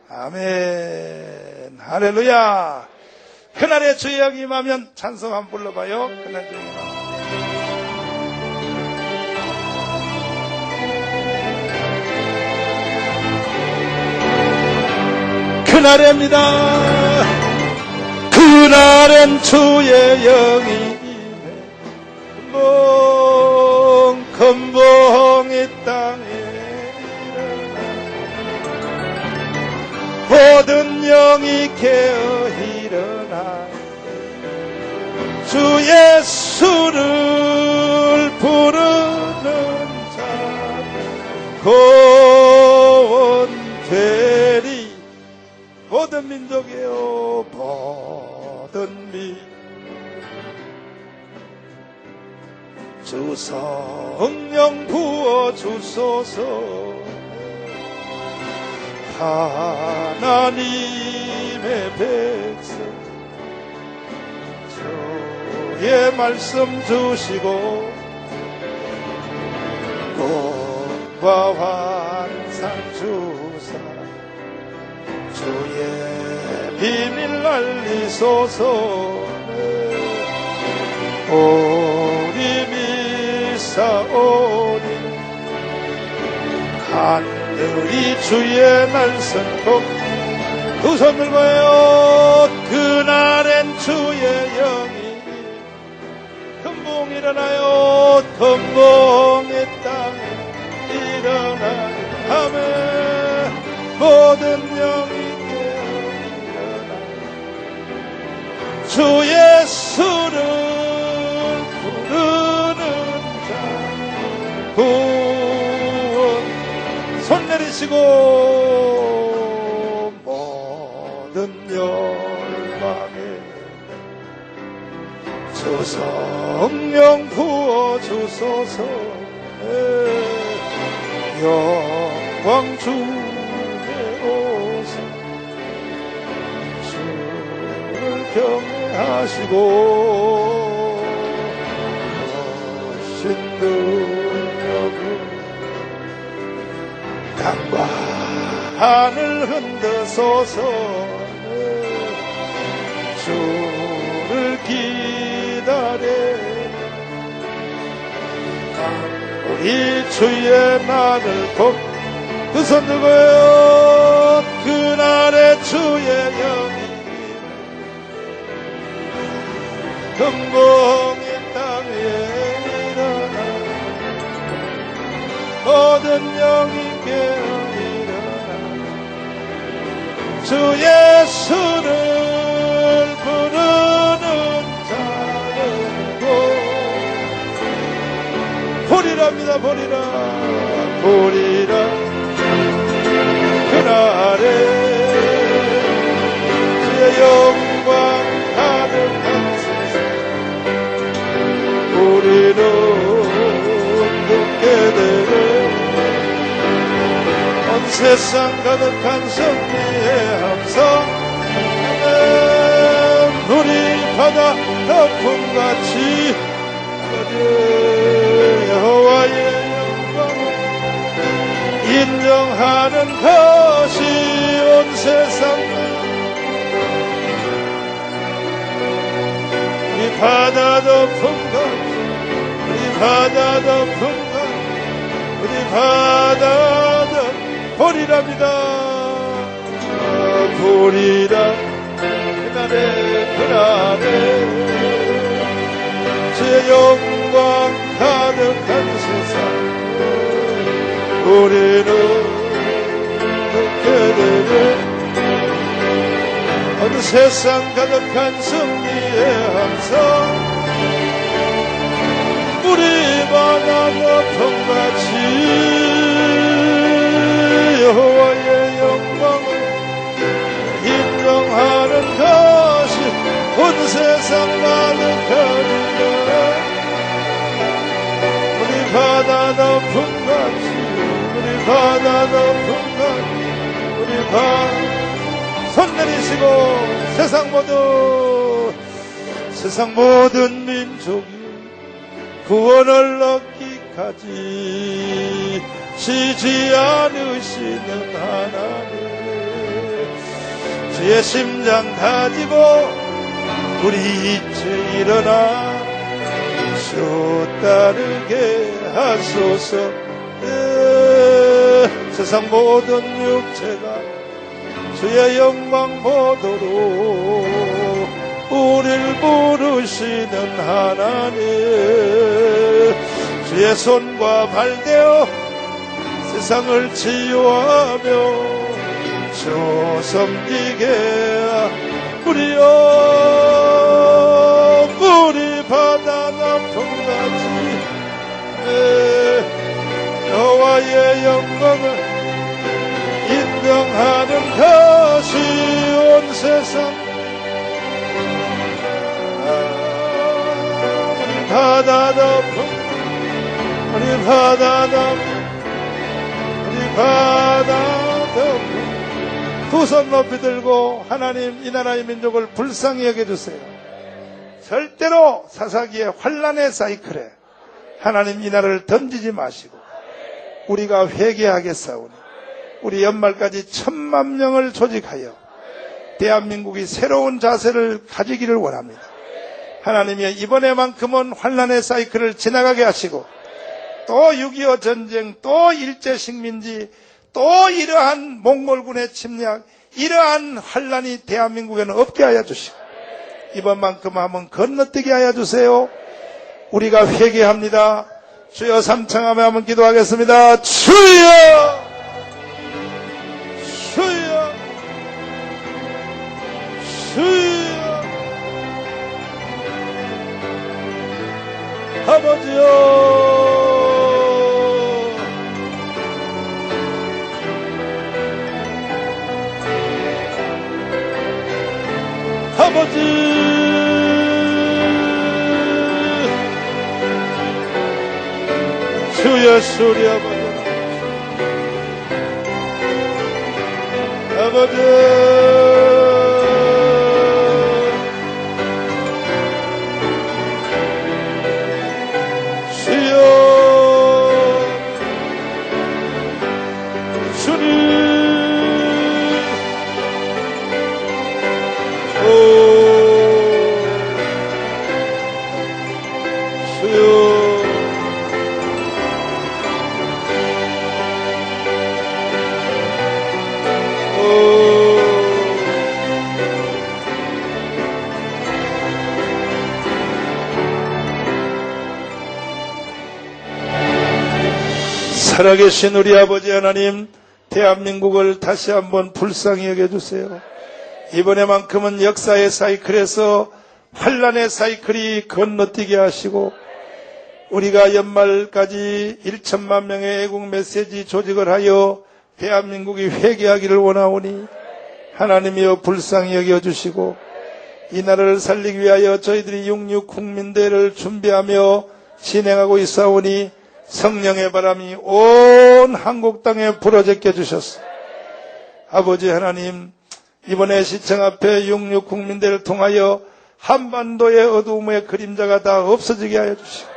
Speaker 1: 아멘. 할렐루야. 그날의 주의 영이 임하면 찬송 한번 불러봐요. 그날 주의 영이 임하면. 그날입니다. 그날엔 주의 영이 금봉 이 땅에 모든 영이 깨어 일어나 주 예수를 부르는 자 구원되리. 모든 민족이요 모든 주 성령 부어주소서. 하나님의 백성 주의 말씀 주시고 꿈과 환상 주사 주의 비밀 알리소서. 우리 미사오니 하늘이 주의 날선고 두 손 들고요. 그날엔 주의 영이 금봉 일어나요. 금봉의 땅에 일어나요. 아멘. 모든 영이 주 예수를 부르는 자 구원. 손 내리시고 모든 열방에 주 성령 부어주소서. 영광 주의 오사 주를 경외하시고 거신 능력을 땅과 하늘 흔드소서. 주를 기다려 우리 주의 날을 그 손 들고요. 그날의 주의 영이 금봉의 땅에 일어나 모든 영이 깨어 일어나 주 예수를 부르는 자는 보리랍니다. 보리라 그날에 주의 영광 가득한 세상 우리는 듣게 되네. 온 세상 가득한 승리의 함성 우리 바다 덮음같이 여호와의 영광을 인정하는 것이 온 세상 이 바다 덮음같이 우리 바다 덮음같이 우리 바다 덮 보리랍니다. 보리라 그날에 주의 영광 가득한 세상 우리는 듣게 되네. 어느 세상 가득한 승리의 함성 우리 바다 덮음같이 여호와의 영광을 세상 가득하리라. 우리 바다 높은 같이, 우리 바다 높은 같이, 우리 바다 손 내리시고 세상 모든 민족이 구원을 얻기까지 쉬지 않으시는 하나님, 주의 심장 다지고 우리 이제 일어나 주 따르게 하소서. 세상 모든 육체가 주의 영광 보도록 우리를 부르시는 하나님, 주의 손과 발되어 세상을 치유하며 주 섬기게 우리여. 우리 바다 나풍같이 여호와의 영광을 인정하는 것이 온 세상. 우리 바다 높은, 우리 바다 높은, 우리 바다 높은. 두 손 높이 들고 하나님 이 나라의 민족을 불쌍히 여겨주세요. 절대로 사사기의 환란의 사이클에 하나님 이 나라를 던지지 마시고 우리가 회개하겠사오니 우리 연말까지 1000만 명을 조직하여 대한민국이 새로운 자세를 가지기를 원합니다. 하나님이 이번에만큼은 환란의 사이클을 지나가게 하시고 또 6.25 전쟁, 또 일제식민지, 또 이러한 몽골군의 침략, 이러한 환란이 대한민국에는 없게 하여 주시고 이번만큼 한번 건너뛰게 하여 주세요. 우리가 회개합니다. 주여 삼창하며 한번 기도하겠습니다. 주여, 주여, 주여. 아버지여, 아버지, 주여 소리 아버지, 주여, 주님, 살아계신 우리 아버지 하나님, 대한민국을 다시 한번 불쌍히 여겨주세요. 이번에만큼은 역사의 사이클에서 환란의 사이클이 건너뛰게 하시고 우리가 연말까지 1천만 명의 애국 메시지 조직을 하여 대한민국이 회개하기를 원하오니 하나님이여 불쌍히 여겨주시고 이 나라를 살리기 위하여 저희들이 6.6 국민대회를 준비하며 진행하고 있사오니 성령의 바람이 온 한국 땅에 불어제껴 주셨소. 아버지 하나님, 이번에 시청 앞에 6.6 국민대회를 통하여 한반도의 어두움의 그림자가 다 없어지게 하여 주시고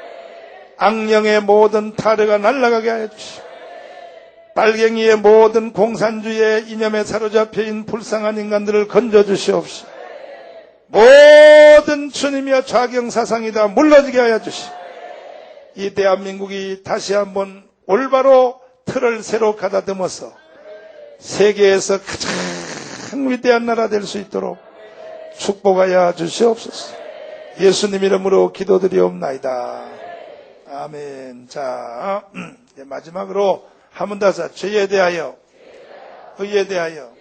Speaker 1: 악령의 모든 타르가 날아가게 하여 주시고 빨갱이의 모든 공산주의의 이념에 사로잡혀 있는 불쌍한 인간들을 건져주시옵시고 모든 주님이여 좌경사상이 다 물러지게 하여 주시고 이 대한민국이 다시 한번 올바로 틀을 새로 가다듬어서 세계에서 가장 위대한 나라 될 수 있도록 축복하여 주시옵소서. 예수님 이름으로 기도드리옵나이다. 아멘. 자, 마지막으로 한 번 더 하자. 죄에 대하여, 의에 대하여.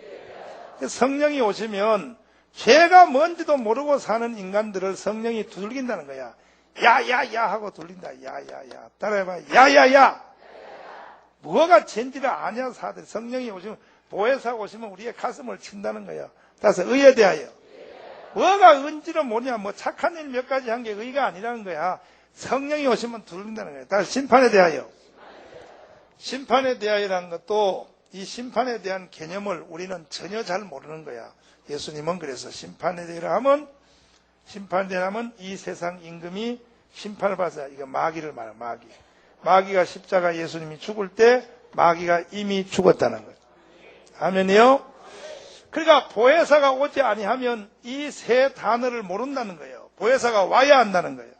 Speaker 1: 성령이 오시면 죄가 뭔지도 모르고 사는 인간들을 성령이 두들긴다는 거야. 야야야 하고 돌린다. 야야야. 따라해봐. 야야야. 뭐가 죄인지를 아냐 사들. 성령이 오시면, 보혜사가 오시면 우리의 가슴을 친다는 거야. 따라서 의에 대하여. 뭐가 은지는 뭐냐, 뭐 착한 일 몇 가지 한 게 의가 아니라는 거야. 성령이 오시면 두른다는 거야. 다시 심판에 대하여. 심판에 대하여라는 것도 이 심판에 대한 개념을 우리는 전혀 잘 모르는 거야. 예수님은 그래서 심판에 대하여 하면, 심판에 대하여 하면 이 세상 임금이 심판을 받아야, 이거 마귀를 말해, 마귀. 마귀가 십자가 예수님이 죽을 때 마귀가 이미 죽었다는 거예요. 아멘이요? 그러니까 보혜사가 오지 아니하면 이 세 단어를 모른다는 거예요. 보혜사가 와야 한다는 거예요.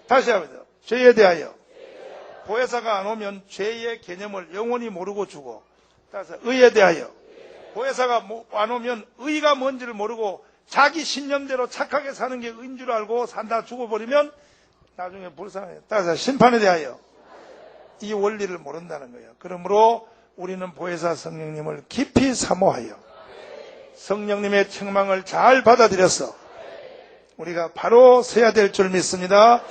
Speaker 1: 다시 한번 죄에 대하여. 보혜사가 안 오면 죄의 개념을 영원히 모르고 죽어. 따라서 의에 대하여. 보혜사가 안 오면 의가 뭔지를 모르고 자기 신념대로 착하게 사는 게 의인 줄 알고 산다 죽어버리면 나중에 불쌍해요. 따라서 심판에 대하여. 이 원리를 모른다는 거예요. 그러므로 우리는 보혜사 성령님을 깊이 사모하여 성령님의 책망을 잘 받아들여서 우리가 바로 서야 될 줄 믿습니다.